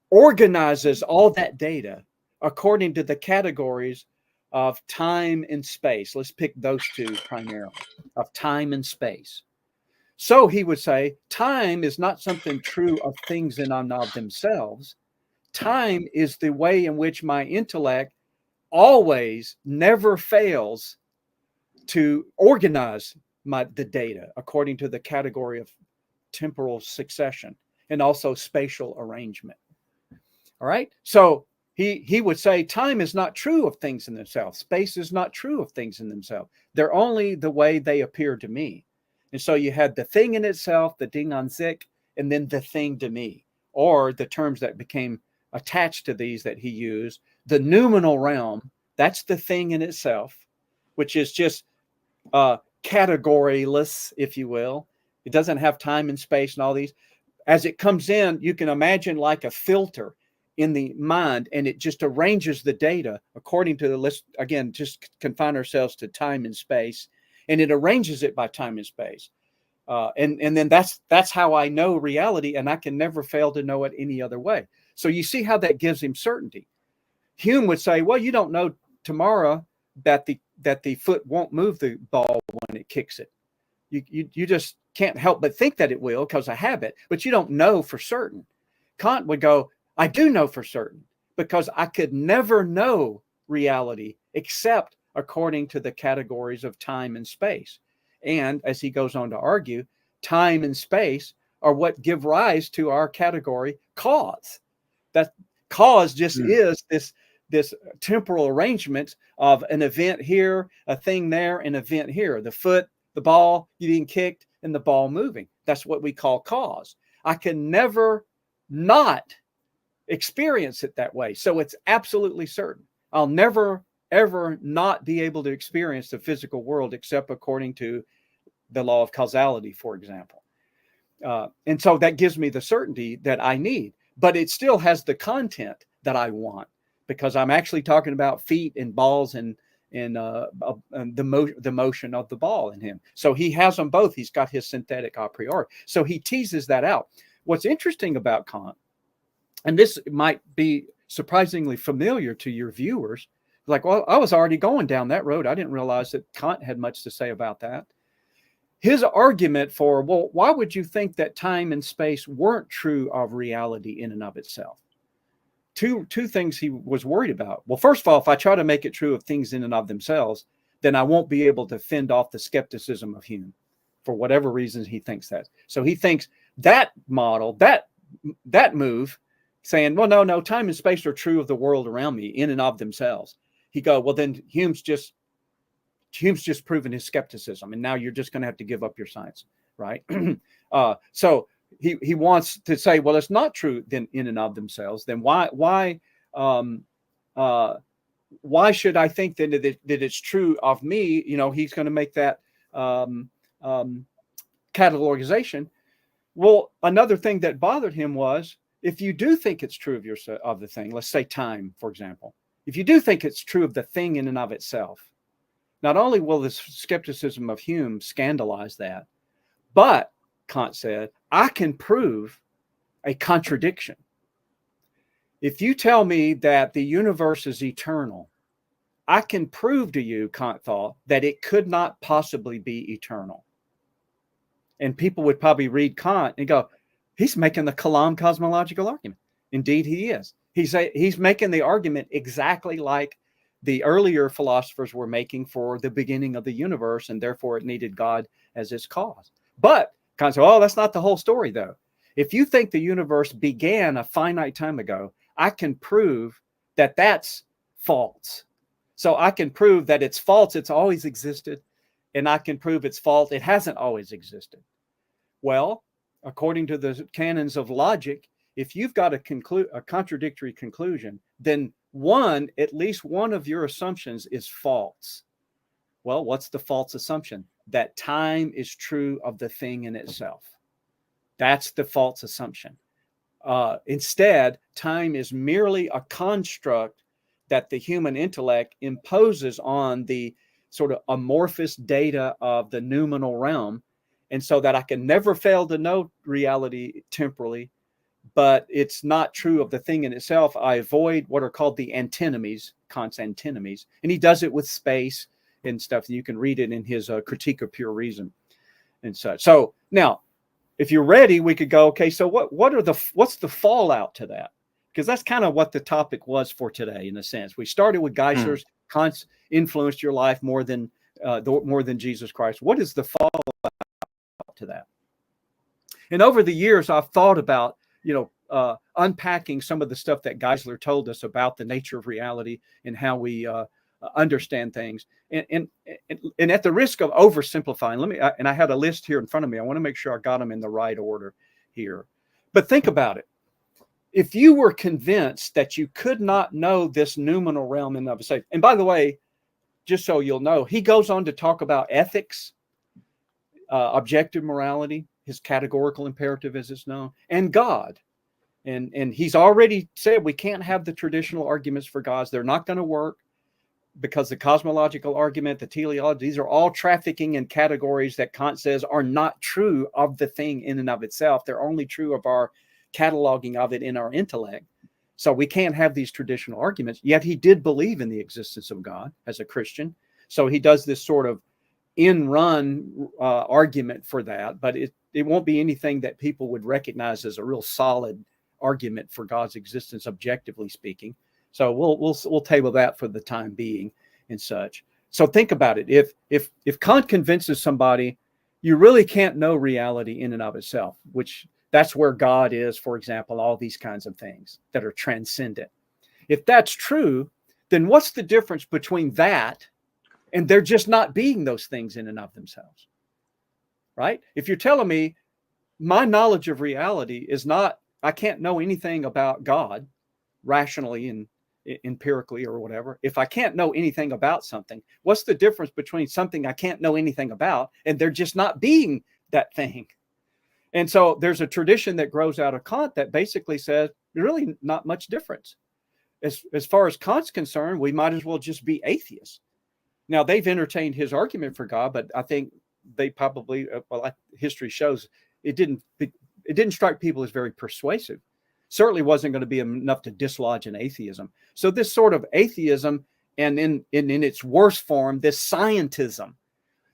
organizes all that data according to the categories of time and space. Let's pick those two primarily, of time and space. So he would say, time is not something true of things in and of themselves. Time is the way in which my intellect always, never fails to organize the data according to the category of temporal succession and also spatial arrangement. All right. So he would say time is not true of things in themselves. Space is not true of things in themselves. They're only the way they appear to me. And so you had the thing in itself, the Ding an sich, and then the thing to me, or the terms that became attached to these that he used, the noumenal realm. That's the thing in itself, which is just categoryless, if you will. It doesn't have time and space and all these. As it comes in, you can imagine like a filter in the mind, and it just arranges the data according to the list. Again, just confine ourselves to time and space, and it arranges it by time and space. And then that's how I know reality, and I can never fail to know it any other way. So you see how that gives him certainty. Hume would say, well, you don't know tomorrow that the foot won't move the ball when it kicks it. You just can't help but think that it will because of habit, but you don't know for certain. Kant would go, I do know for certain, because I could never know reality except according to the categories of time and space. And as he goes on to argue, time and space are what give rise to our category cause. That cause just is this temporal arrangement of an event here, a thing there, an event here, the foot, the ball getting kicked, and the ball moving. That's what we call cause. I can never not experience it that way. So it's absolutely certain. I'll never, ever not be able to experience the physical world except according to the law of causality, for example. And so that gives me the certainty that I need, but it still has the content that I want, because I'm actually talking about feet and balls and the motion of the ball in him. So he has them both. He's got his synthetic a priori. So he teases that out. What's interesting about Kant, and this might be surprisingly familiar to your viewers, like, well, I was already going down that road. I didn't realize that Kant had much to say about that. His argument for, well, why would you think that time and space weren't true of reality in and of itself? Two things he was worried about. Well, first of all, if I try to make it true of things in and of themselves, then I won't be able to fend off the skepticism of Hume for whatever reasons he thinks that. So he thinks that model, that move, saying, well, no, time and space are true of the world around me in and of themselves. He go, well, then Hume's just proven his skepticism, and now you're just going to have to give up your science, right? So he wants to say, well, it's not true then in and of themselves. Then why should I think that it's true of me? You know, he's going to make that categorization. Well, another thing that bothered him was, if you do think it's true of the thing, let's say time, for example, if you do think it's true of the thing in and of itself, not only will the skepticism of Hume scandalize that, but Kant said, I can prove a contradiction. If you tell me that the universe is eternal, I can prove to you, Kant thought, that it could not possibly be eternal. And people would probably read Kant and go, he's making the Kalam cosmological argument. Indeed, he is. He's making the argument exactly like the earlier philosophers were making for the beginning of the universe, and therefore it needed God as its cause. But Kant said, oh, that's not the whole story, though. If you think the universe began a finite time ago, I can prove that that's false. So I can prove that it's false, it's always existed, and I can prove it's false, it hasn't always existed. Well, according to the canons of logic, if you've got a contradictory conclusion, then at least one of your assumptions is false. Well, what's the false assumption? that time is true of the thing in itself. That's the false assumption. Instead, time is merely a construct that the human intellect imposes on the sort of amorphous data of the noumenal realm. And so that I can never fail to know reality temporally, but it's not true of the thing in itself. I avoid what are called the antinomies, Kant's antinomies, and he does it with space and stuff. You can read it in his Critique of Pure Reason and such. So now, if you're ready, we could go, okay, so what's the fallout to that? Because that's kind of what the topic was for today, in a sense. We started with Geisler's Kant's influenced your life more than Jesus Christ. What is the fallout to that? And over the years, I've thought about, unpacking some of the stuff that Geisler told us about the nature of reality and how we understand things. And at the risk of oversimplifying, and I had a list here in front of me. I want to make sure I got them in the right order here. But think about it. If you were convinced that you could not know this noumenal realm in and of itself, and by the way, just so you'll know, he goes on to talk about ethics, objective morality, his categorical imperative as it's known, and God. And he's already said we can't have the traditional arguments for gods. They're not going to work because the cosmological argument, the teleology, these are all trafficking in categories that Kant says are not true of the thing in and of itself. They're only true of our cataloging of it in our intellect. So we can't have these traditional arguments. Yet he did believe in the existence of God as a Christian. So he does this sort of in-run argument for that, but it won't be anything that people would recognize as a real solid argument for God's existence, objectively speaking. So we'll table that for the time being and such. So think about it. If Kant convinces somebody you really can't know reality in and of itself, which that's where God is, for example, all these kinds of things that are transcendent. If that's true, then what's the difference between that and there just not being those things in and of themselves? Right? If you're telling me my knowledge of reality is not, I can't know anything about God rationally and empirically or whatever. If I can't know anything about something, what's the difference between something I can't know anything about and there just not being that thing? And so there's a tradition that grows out of Kant that basically says really not much difference. As far as Kant's concerned, we might as well just be atheists. Now, they've entertained his argument for God, but I think they probably, history shows, it didn't strike people as very persuasive. Certainly wasn't going to be enough to dislodge an atheism. So this sort of atheism, and in its worst form, this scientism.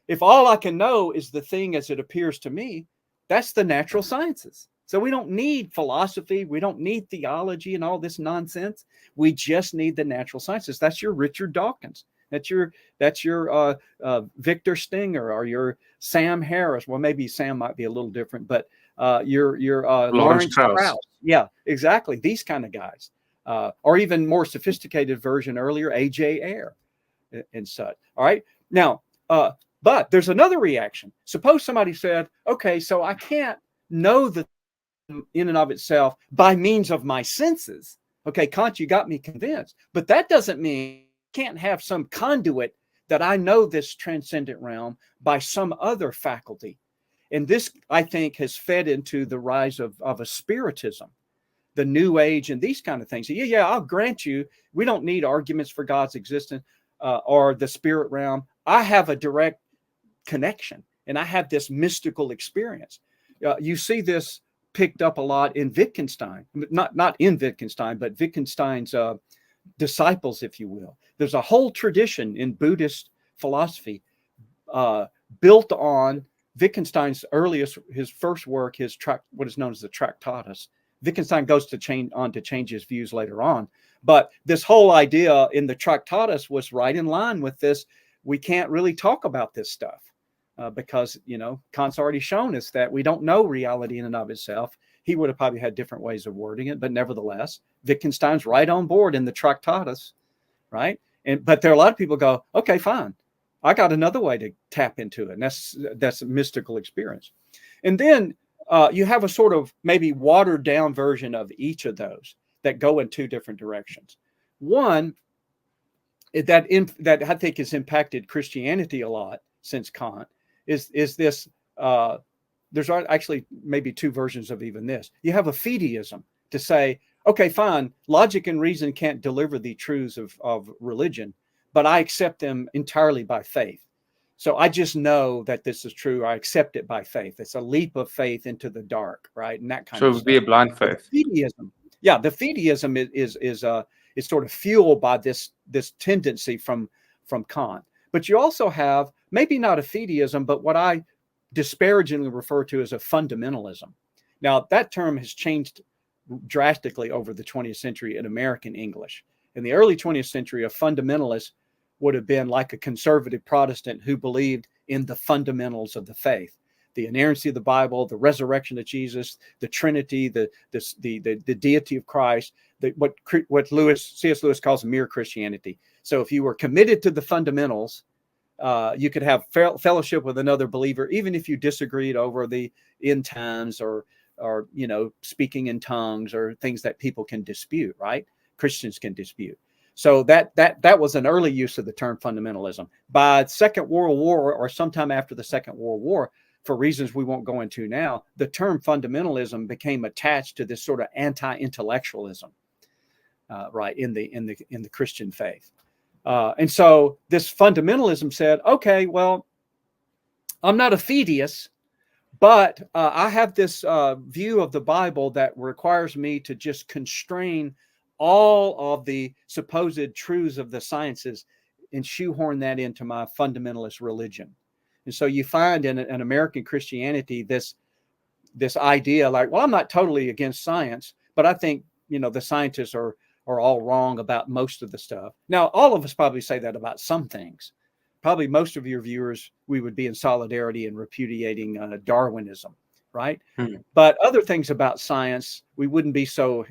If all I can know is the thing as it appears to me, that's the natural sciences. So we don't need philosophy. We don't need theology and all this nonsense. We just need the natural sciences. That's your Richard Dawkins. That's your Victor Stenger or your Sam Harris. Well, maybe Sam might be a little different, but your Lawrence Krauss. Yeah, exactly. These kind of guys, or even more sophisticated version earlier, A.J. Ayer and such. All right. Now, but there's another reaction. Suppose somebody said, okay, so I can't know the in and of itself by means of my senses. Okay, Kant, you got me convinced. But that doesn't mean I can't have some conduit that I know this transcendent realm by some other faculty. And this, I think, has fed into the rise of a spiritism, the New Age and these kind of things. Yeah, I'll grant you, we don't need arguments for God's existence or the spirit realm. I have a direct connection and I have this mystical experience. You see this picked up a lot in Wittgenstein, not in Wittgenstein, but Wittgenstein's disciples, if you will. There's a whole tradition in Buddhist philosophy built on Wittgenstein's his first work, what is known as the Tractatus. Wittgenstein goes on to change his views later on. But this whole idea in the Tractatus was right in line with this. We can't really talk about this stuff because, Kant's already shown us that we don't know reality in and of itself. He would have probably had different ways of wording it, but nevertheless, Wittgenstein's right on board in the Tractatus, right? But there are a lot of people go, okay, fine. I got another way to tap into it, and that's a mystical experience. And then you have a sort of maybe watered down version of each of those that go in two different directions. One that I think has impacted Christianity a lot since Kant is this, there's actually maybe two versions of even this. You have a fideism to say, okay, fine, logic and reason can't deliver the truths of religion, but I accept them entirely by faith. So I just know that this is true. I accept it by faith. It's a leap of faith into the dark, right? And that kind So of it would stuff. be a blind faith. The fideism, yeah, the fideism is sort of fueled by this tendency from Kant. But you also have maybe not a fideism, but what I disparagingly refer to as a fundamentalism. Now that term has changed drastically over the 20th century in American English. In the early 20th century, a fundamentalist would have been like a conservative Protestant who believed in the fundamentals of the faith, the inerrancy of the Bible, the resurrection of Jesus, the Trinity, the deity of Christ, what C.S. Lewis calls mere Christianity. So if you were committed to the fundamentals, you could have fellowship with another believer, even if you disagreed over the end times or speaking in tongues or things that people can dispute, right? Christians can dispute. So that was an early use of the term fundamentalism. By Second World War, or sometime after the Second World War, for reasons we won't go into now, the term fundamentalism became attached to this sort of anti-intellectualism, right, in the Christian faith. And so this fundamentalism said, okay, well, I'm not a fideist, but I have this view of the Bible that requires me to just constrain all of the supposed truths of the sciences and shoehorn that into my fundamentalist religion. And so you find in American Christianity this idea like, well, I'm not totally against science, but I think, the scientists are all wrong about most of the stuff. Now, all of us probably say that about some things. Probably most of your viewers, we would be in solidarity in repudiating Darwinism, right? But other things about science, we wouldn't be so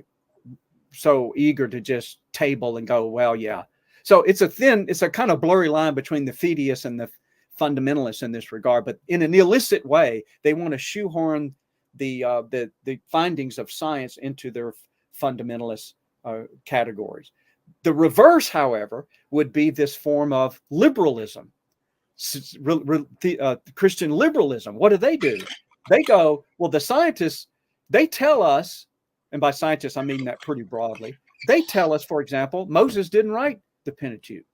eager to just table and go, well, yeah. So it's a kind of blurry line between the fideists and the fundamentalists in this regard. But in an illicit way, they want to shoehorn the findings of science into their fundamentalist categories. The reverse, however, would be this form of liberalism, Christian liberalism. What do? They go, well, the scientists, they tell us, and by scientists, I mean that pretty broadly. They tell us, for example, Moses didn't write the Pentateuch,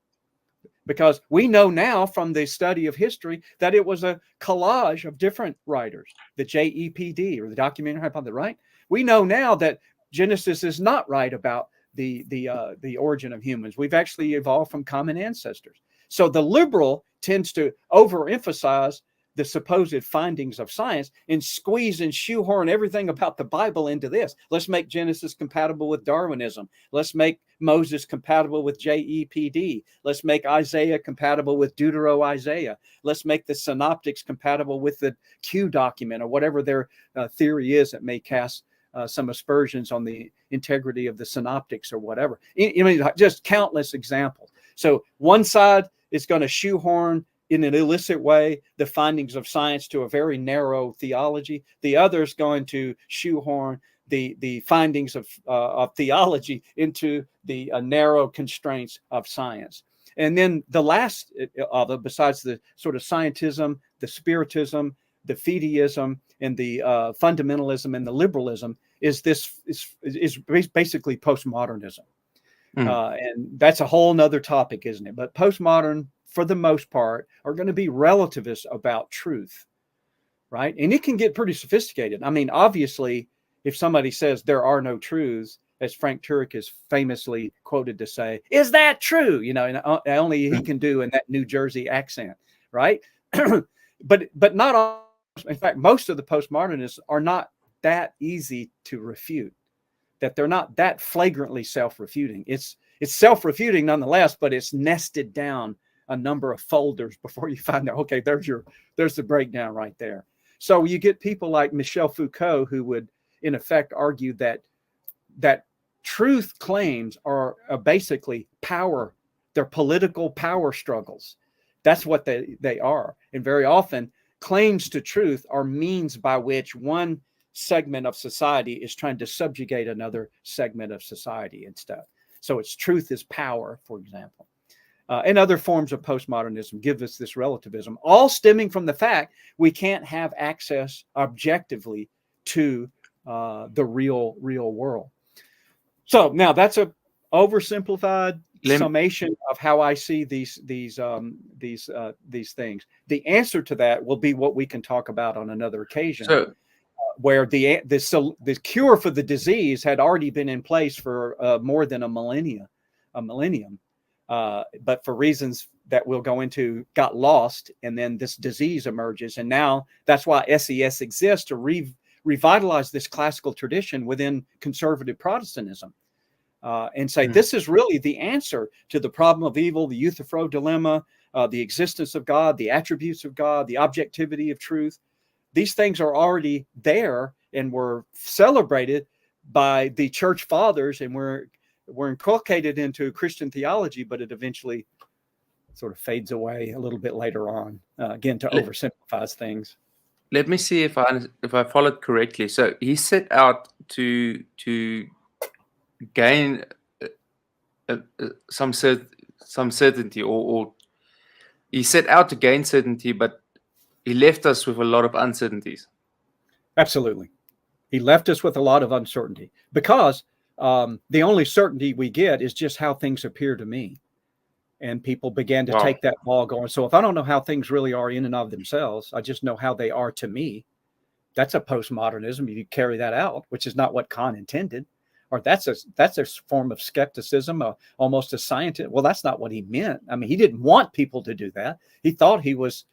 because we know now from the study of history that it was a collage of different writers, the JEPD, or the documentary hypothesis, right? We know now that Genesis is not right about the origin of humans. We've actually evolved from common ancestors. So the liberal tends to overemphasize the supposed findings of science and squeeze and shoehorn everything about the Bible into this. Let's make Genesis compatible with Darwinism. Let's make Moses compatible with JEPD. Let's make Isaiah compatible with Deutero-Isaiah. Let's make the Synoptics compatible with the Q document, or whatever their theory is that may cast some aspersions on the integrity of the Synoptics or whatever. I mean, just countless examples. So one side is going to shoehorn in an illicit way the findings of science to a very narrow theology. The other is going to shoehorn the findings of theology into the narrow constraints of science. And then the last of it, besides the sort of scientism, the spiritism, the fideism, and the fundamentalism and the liberalism, is basically postmodernism. And that's a whole nother topic, isn't it? But postmodern, for the most part, are going to be relativists about truth, right? And it can get pretty sophisticated. I mean, obviously, if somebody says there are no truths, as Frank Turek is famously quoted to say, is that true? And only he can do in that New Jersey accent, right? but not all. In fact, most of the postmodernists are not that easy to refute, that they're not that flagrantly self-refuting. It's self-refuting nonetheless, but it's nested down a number of folders before you find out, okay, there's the breakdown right there. So you get people like Michel Foucault, who would in effect argue that truth claims are basically power. They're political power struggles. That's what they are. And very often claims to truth are means by which one segment of society is trying to subjugate another segment of society and stuff. So it's truth is power, for example. and other forms of postmodernism give us this relativism, all stemming from the fact we can't have access objectively to the real world. So now that's a oversimplified summation of how I see these things. The answer to that will be what we can talk about on another occasion. So, where the cure for the disease had already been in place for more than a millennium, but for reasons that we'll go into, got lost, and then this disease emerges, and now that's why SES exists, to revitalize this classical tradition within conservative Protestantism, and say this is really the answer to the problem of evil, the Euthyphro dilemma, the existence of God, the attributes of God, the objectivity of truth. These things are already there and were celebrated by the church fathers, and were inculcated into Christian theology, but it eventually sort of fades away a little bit later on, again, to oversimplify things. Let me see if I followed correctly. So he set out to gain some certainty, or he set out to gain certainty, but he left us with a lot of uncertainties. Absolutely. He left us with a lot of uncertainty, because the only certainty we get is just how things appear to me. And people began to take that ball going. So if I don't know how things really are in and of themselves, I just know how they are to me. That's a postmodernism. You carry that out, which is not what Kant intended. Or that's a form of skepticism, almost a scientist. Well, that's not what he meant. I mean, he didn't want people to do that. He thought he was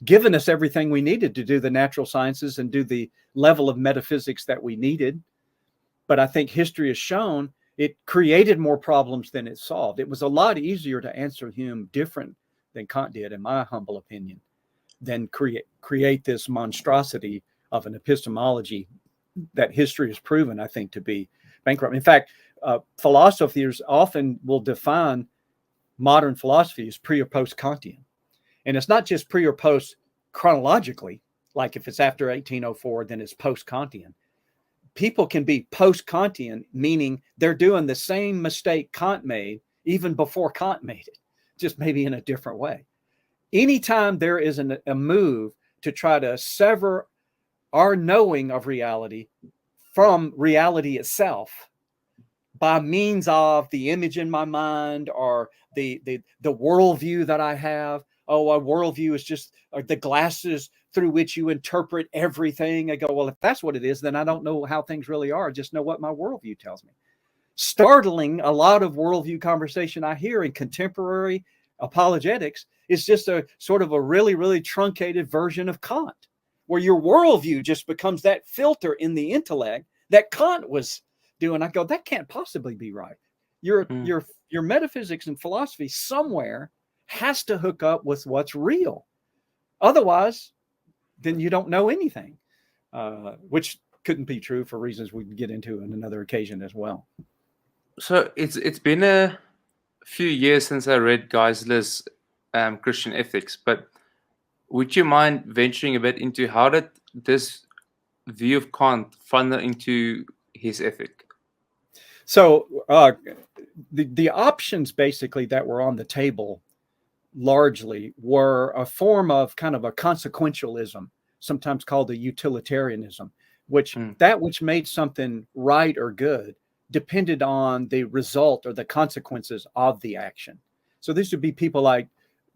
giving us everything we needed to do the natural sciences and do the level of metaphysics that we needed. But I think history has shown it created more problems than it solved. It was a lot easier to answer Hume different than Kant did, in my humble opinion, than create this monstrosity of an epistemology that history has proven, I think, to be bankrupt. In fact, philosophers often will define modern philosophy as pre or post Kantian. And it's not just pre or post chronologically, like if it's after 1804, then it's post Kantian. People can be post Kantian, meaning they're doing the same mistake Kant made even before Kant made it, just maybe in a different way. Anytime there is a move to try to sever our knowing of reality from reality itself by means of the image in my mind, or the worldview that I have. Oh, a worldview is just the glasses through which you interpret everything. I go, well, if that's what it is, then I don't know how things really are. I just know what my worldview tells me. Startling, a lot of worldview conversation I hear in contemporary apologetics is just a sort of a really, really truncated version of Kant, where your worldview just becomes that filter in the intellect that Kant was doing. I go, that can't possibly be right. Your metaphysics and philosophy somewhere has to hook up with what's real. Otherwise, then you don't know anything, which couldn't be true for reasons we can get into on another occasion as well. So it's been a few years since I read Geisler's Christian Ethics, but would you mind venturing a bit into how did this view of Kant funnel into his ethic? So the options basically that were on the table largely were a form of kind of a consequentialism, sometimes called a utilitarianism, which that which made something right or good depended on the result or the consequences of the action. So this would be people like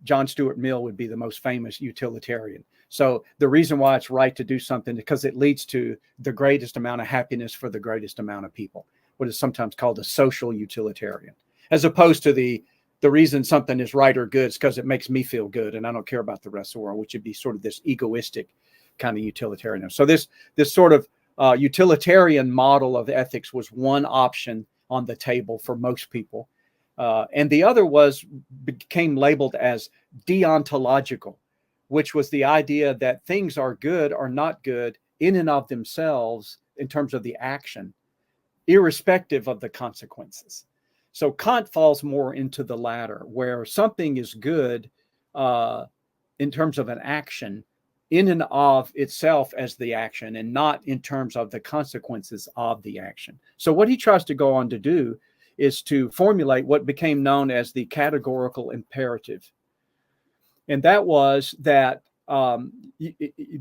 John Stuart Mill would be the most famous utilitarian. So the reason why it's right to do something is because it leads to the greatest amount of happiness for the greatest amount of people, what is sometimes called a social utilitarian, as opposed to the reason something is right or good is because it makes me feel good and I don't care about the rest of the world, which would be sort of this egoistic kind of utilitarianism. So this sort of utilitarian model of ethics was one option on the table for most people. And the other became labeled as deontological, which was the idea that things are good or not good in and of themselves in terms of the action, irrespective of the consequences. So Kant falls more into the latter, where something is good in terms of an action in and of itself as the action, and not in terms of the consequences of the action. So what he tries to go on to do is to formulate what became known as the categorical imperative. And that was that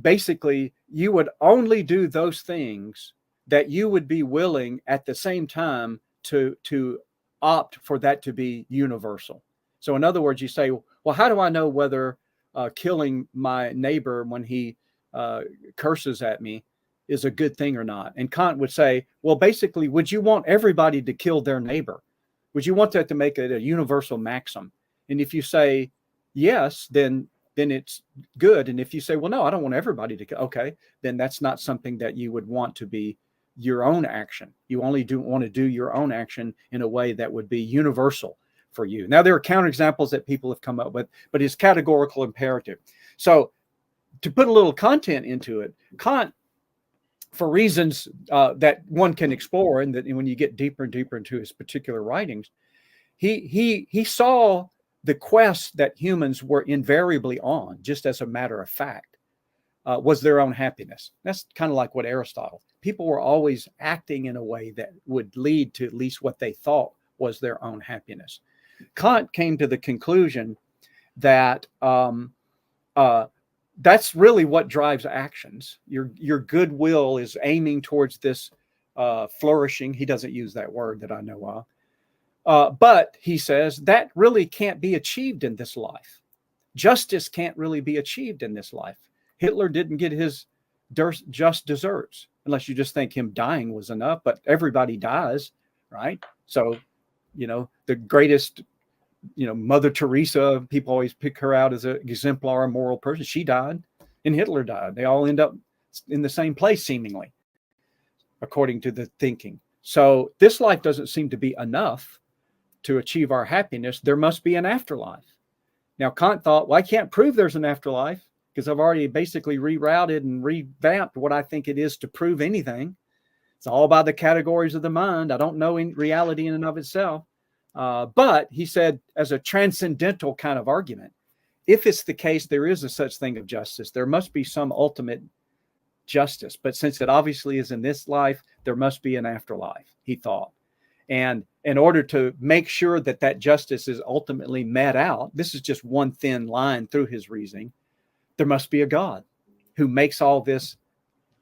basically you would only do those things that you would be willing at the same time to opt for that to be universal. So in other words, you say, well, how do I know whether killing my neighbor when he curses at me is a good thing or not? And Kant would say, well, basically, would you want everybody to kill their neighbor? Would you want that to make it a universal maxim? And if you say yes, then it's good. And if you say, well, no, I don't want everybody to kill, okay, then that's not something that you would want to be your own action. You only want to do your own action in a way that would be universal for you. Now, there are counterexamples that people have come up with, but it's categorical imperative. So to put a little content into it, Kant, for reasons that one can explore, and that when you get deeper and deeper into his particular writings, he saw the quest that humans were invariably on, just as a matter of fact, was their own happiness. That's kind of like what Aristotle. People were always acting in a way that would lead to at least what they thought was their own happiness. Kant came to the conclusion that that's really what drives actions. Your goodwill is aiming towards this flourishing. He doesn't use that word that I know of. But he says that really can't be achieved in this life. Justice can't really be achieved in this life. Hitler didn't get his just deserts, unless you just think him dying was enough, but everybody dies, right? So, the greatest, Mother Teresa, people always pick her out as an exemplar, moral person. She died and Hitler died. They all end up in the same place, seemingly, according to the thinking. So this life doesn't seem to be enough to achieve our happiness. There must be an afterlife. Now, Kant thought, well, I can't prove there's an afterlife because I've already basically rerouted and revamped what I think it is to prove anything. It's all by the categories of the mind. I don't know in reality in and of itself. But he said, as a transcendental kind of argument, if it's the case there is a such thing of justice, there must be some ultimate justice. But since it obviously is in this life, there must be an afterlife, he thought. And in order to make sure that that justice is ultimately met out, this is just one thin line through his reasoning, there must be a God who makes all this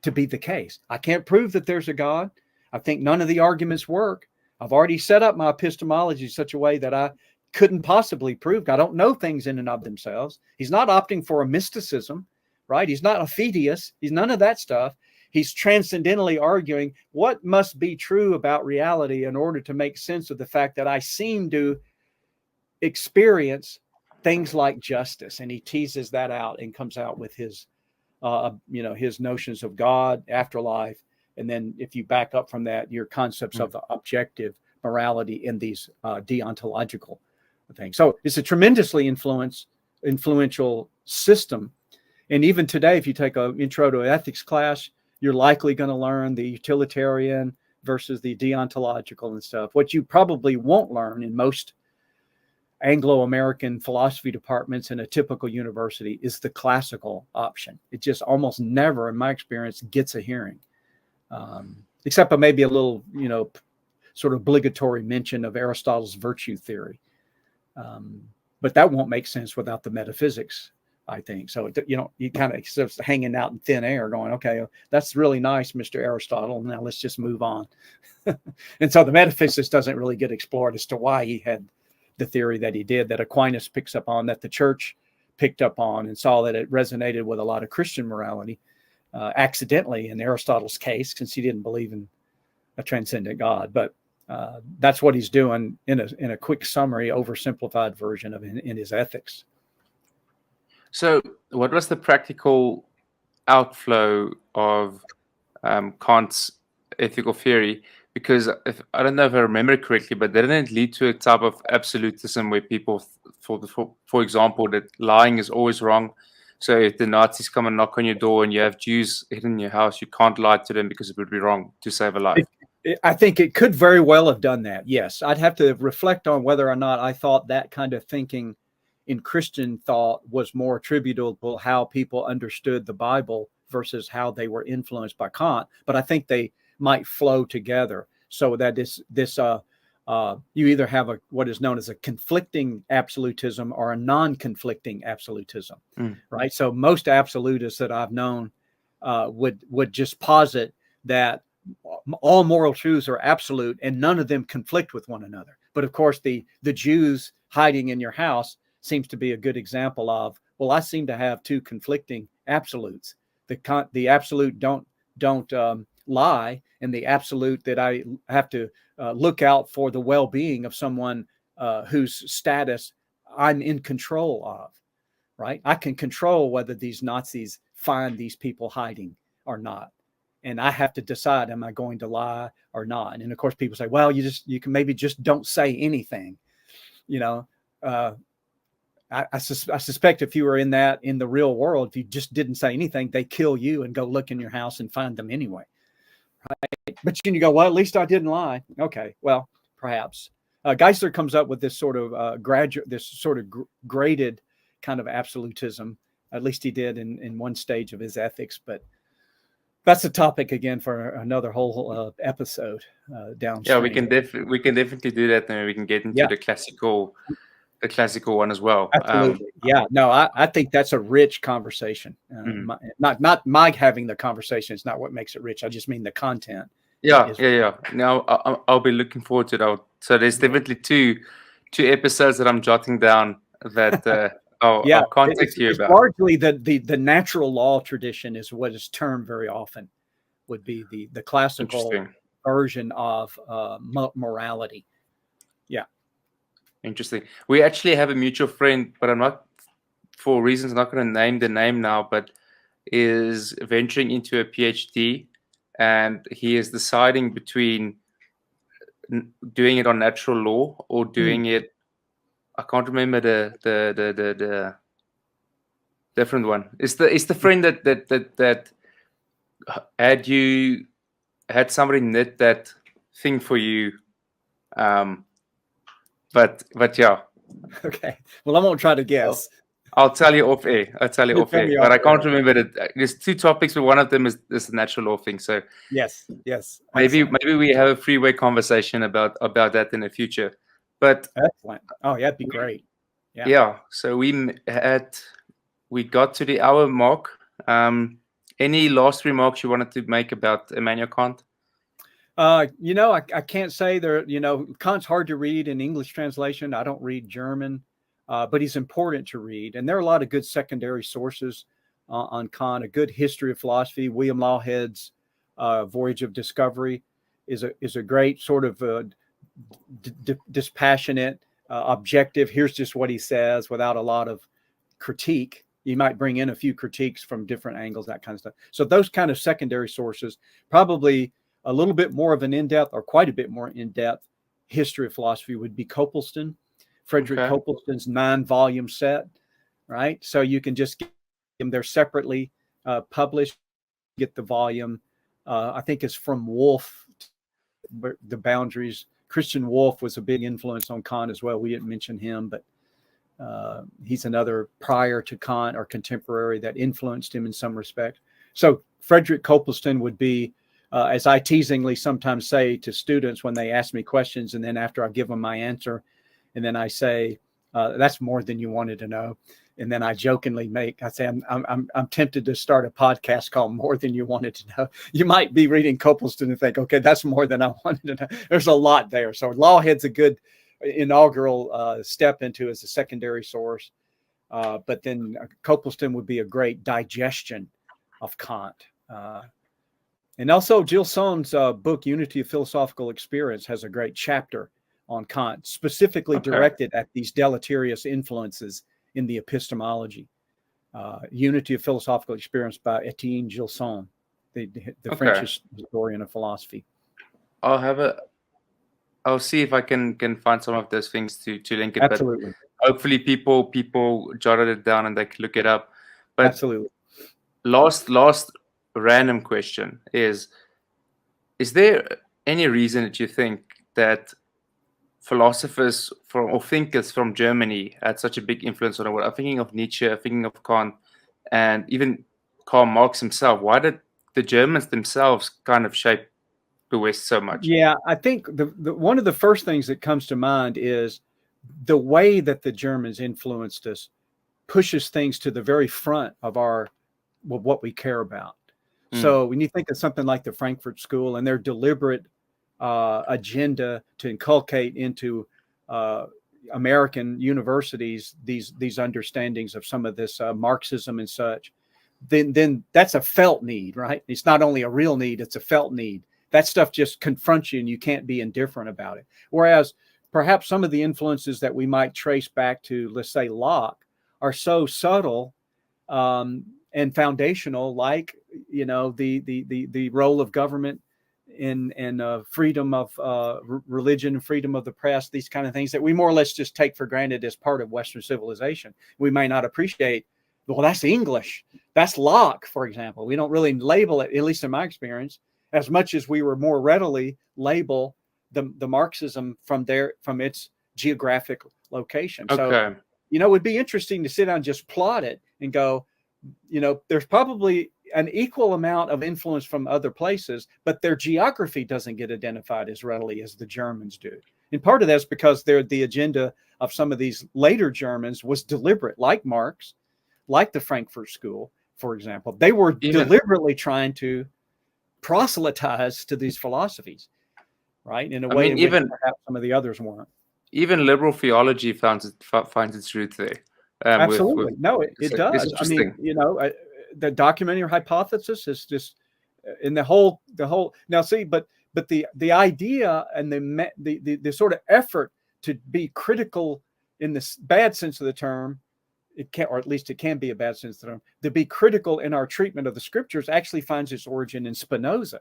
to be the case. I can't prove that there's a God. I think none of the arguments work. I've already set up my epistemology in such a way that I couldn't possibly prove. I don't know things in and of themselves. He's not opting for a mysticism, right? He's not a fideist. He's none of that stuff. He's transcendentally arguing what must be true about reality in order to make sense of the fact that I seem to experience things like justice. And he teases that out and comes out with his, his notions of God, afterlife. And then if you back up from that, your concepts of the objective morality in these deontological things. So it's a tremendously influential system. And even today, if you take an intro to ethics class, you're likely going to learn the utilitarian versus the deontological and stuff. What you probably won't learn in most Anglo-American philosophy departments in a typical university is the classical option. It just almost never, in my experience, gets a hearing. Except for maybe a little, sort of obligatory mention of Aristotle's virtue theory. But that won't make sense without the metaphysics, I think. So, you kind of just hanging out in thin air going, okay, that's really nice, Mr. Aristotle. Now let's just move on. And so the metaphysics doesn't really get explored as to why he had the theory that he did, that Aquinas picks up on, that the church picked up on and saw that it resonated with a lot of Christian morality. Accidentally in Aristotle's case, since he didn't believe in a transcendent God. But that's what he's doing in a quick summary, oversimplified version of in his ethics. So what was the practical outflow of Kant's ethical theory? Because I don't know if I remember correctly, but didn't it lead to a type of absolutism where people, for example, that lying is always wrong? So if the Nazis come and knock on your door and you have Jews hidden in your house, you can't lie to them because it would be wrong to save a life. I think it could very well have done that. Yes. I'd have to reflect on whether or not I thought that kind of thinking in Christian thought was more attributable how people understood the Bible versus how they were influenced by Kant. But I think they might flow together so that this You either have what is known as a conflicting absolutism or a non-conflicting absolutism, right? So most absolutists that I've known would just posit that all moral truths are absolute and none of them conflict with one another. But of course, the Jews hiding in your house seems to be a good example of, well, I seem to have two conflicting absolutes. The absolute don't lie, and the absolute that I have to look out for the well-being of someone whose status I'm in control of, right? I can control whether these Nazis find these people hiding or not. And I have to decide, am I going to lie or not? And of course, people say, well, you can maybe just don't say anything. I suspect if you were in the real world, if you just didn't say anything, they kill you and go look in your house and find them anyway. Right? But you go, well, at least I didn't lie. Okay, well, perhaps. Geisler comes up with this sort of graded kind of absolutism. At least he did in one stage of his ethics, but that's a topic again for another whole episode downstream. Yeah, we can definitely do that, and we can get into the classical one as well. Absolutely. No, I think that's a rich conversation. Not my having the conversation is not what makes it rich. I just mean the content. Yeah. Now I'll be looking forward to it. So there's definitely two episodes that I'm jotting down that I'll contact you about. Largely the natural law tradition is what is termed very often would be the classical version of morality. Yeah. Interesting. We actually have a mutual friend, but I'm not, for reasons I'm not going to name the name now, but is venturing into a PhD, and he is deciding between doing it on natural law or doing it. I can't remember the different one. It's the friend that had somebody knit that thing for you. But yeah. Okay. Well, I won't try to guess. I'll tell you off air. But I can't remember that. There's two topics, but one of them is the natural law thing. So yes. Maybe we have a freeway conversation about that in the future. But excellent. Oh yeah, that'd be great. Yeah. So we got to the hour mark. Any last remarks you wanted to make about Immanuel Kant? I can't say there. Kant's hard to read in English translation. I don't read German, but he's important to read. And there are a lot of good secondary sources on Kant. A good history of philosophy. William Lawhead's Voyage of Discovery is a great sort of dispassionate, objective. Here's just what he says without a lot of critique. You might bring in a few critiques from different angles, that kind of stuff. So those kind of secondary sources, probably a little bit more of an in-depth or quite a bit more in-depth history of philosophy would be Copleston, Frederick Copleston's 9-volume set, right? So you can just get them. They're separately published. Get the volume. I think it's from Wolff, The Boundaries. Christian Wolff was a big influence on Kant as well. We didn't mention him, but he's another prior to Kant or contemporary that influenced him in some respect. So Frederick Copleston would be, as I teasingly sometimes say to students when they ask me questions, and then after I give them my answer, and then I say, that's more than you wanted to know. And then I jokingly I say, I'm tempted to start a podcast called More Than You Wanted to Know. You might be reading Copleston and think, okay, that's more than I wanted to know. There's a lot there. So Lawhead's a good inaugural step into as a secondary source. But then Copleston would be a great digestion of Kant. And also Jill Sohn's book, Unity of Philosophical Experience, has a great chapter on Kant, specifically directed at these deleterious influences in the epistemology. Unity of Philosophical Experience by Etienne Gilles Sohn, the French historian of philosophy. I'll see if I can find some of those things to link it. Absolutely. But hopefully people jotted it down and they can look it up. But absolutely. Last random question is there any reason that you think that philosophers or thinkers from Germany had such a big influence on the world? I'm thinking of Nietzsche, I'm thinking of Kant, and even Karl Marx himself. Why did the Germans themselves kind of shape the West so much. Yeah, I think the one of the first things that comes to mind is the way that the Germans influenced us pushes things to the very front of what we care about. So when you think of something like the Frankfurt School and their deliberate agenda to inculcate into American universities these understandings of some of this Marxism and such, then that's a felt need, right? It's not only a real need, it's a felt need. That stuff just confronts you and you can't be indifferent about it. Whereas perhaps some of the influences that we might trace back to, let's say, Locke, are so subtle and foundational, like, you know, the role of government in freedom of religion, freedom of the press, these kind of things that we more or less just take for granted as part of Western civilization. We may not appreciate, well, that's English. That's Locke, for example. We don't really label it, at least in my experience, as much as we were more readily label the Marxism from its geographic location. Okay. So, you know, it would be interesting to sit down and just plot it and go, you know, there's probably an equal amount of influence from other places, but their geography doesn't get identified as readily as the Germans do. And part of that's because the agenda of some of these later Germans was deliberate, like Marx, like the Frankfurt School, for example. They were deliberately trying to proselytize to these philosophies, right? In a way in which perhaps some of the others weren't. Even liberal theology finds its root there. Absolutely. It does. I mean, you know, the documentary hypothesis is just in the whole now see, but the idea and the sort of effort to be critical in this bad sense of the term, it can, or at least it can be a bad sense of the term, to be critical in our treatment of the scriptures actually finds its origin in Spinoza.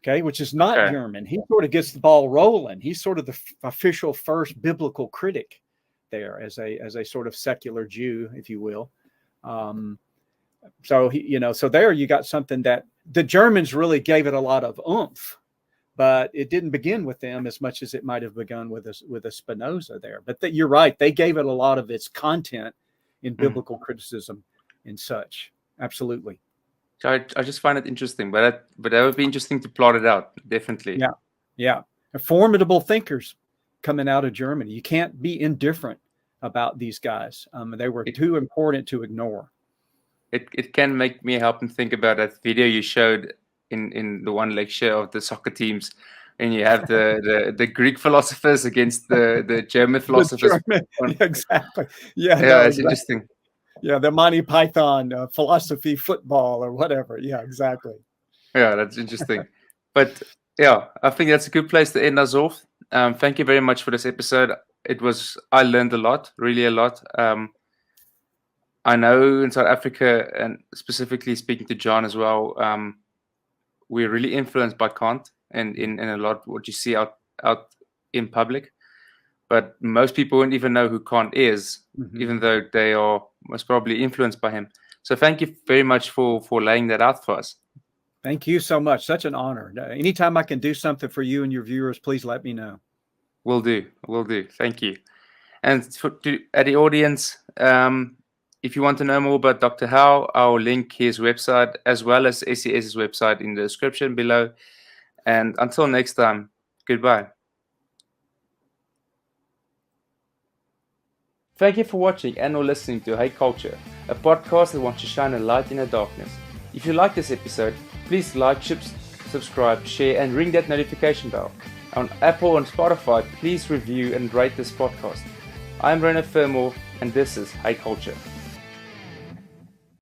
Okay, which is not German. He sort of gets the ball rolling. He's sort of the official first biblical critic there as a sort of secular Jew, if you will. So so there you got something that the Germans really gave it a lot of oomph, but it didn't begin with them as much as it might have begun with a Spinoza there. But you're right; they gave it a lot of its content in biblical criticism and such. Absolutely. I just find it interesting, but that would be interesting to plot it out. Definitely. Yeah. Formidable thinkers coming out of Germany. You can't be indifferent about these guys. They were too important to ignore. It can make me help and think about that video you showed in the one lecture of the soccer teams, and you have the Greek philosophers against the German philosophers. Exactly. It's interesting. Yeah, the Monty Python philosophy football or whatever. Yeah, exactly. Yeah, that's interesting. But yeah, I think that's a good place to end us off. Thank you very much for this episode. I learned a lot, really a lot. I know in South Africa, and specifically speaking to John as well, we're really influenced by Kant and in a lot what you see out in public. But most people won't even know who Kant is, even though they are most probably influenced by him. So thank you very much for laying that out for us. Thank you so much. Such an honor. Anytime I can do something for you and your viewers, please let me know. Will do. Thank you. And at the audience, if you want to know more about Dr. Howe, I'll link his website as well as SES's website in the description below. And until next time, goodbye. Thank you for watching and or listening to Hey Culture, a podcast that wants to shine a light in the darkness. If you like this episode, please like, subscribe, share, and ring that notification bell. On Apple and Spotify, please review and rate this podcast. I'm Ryno Femor, and this is Hey Culture.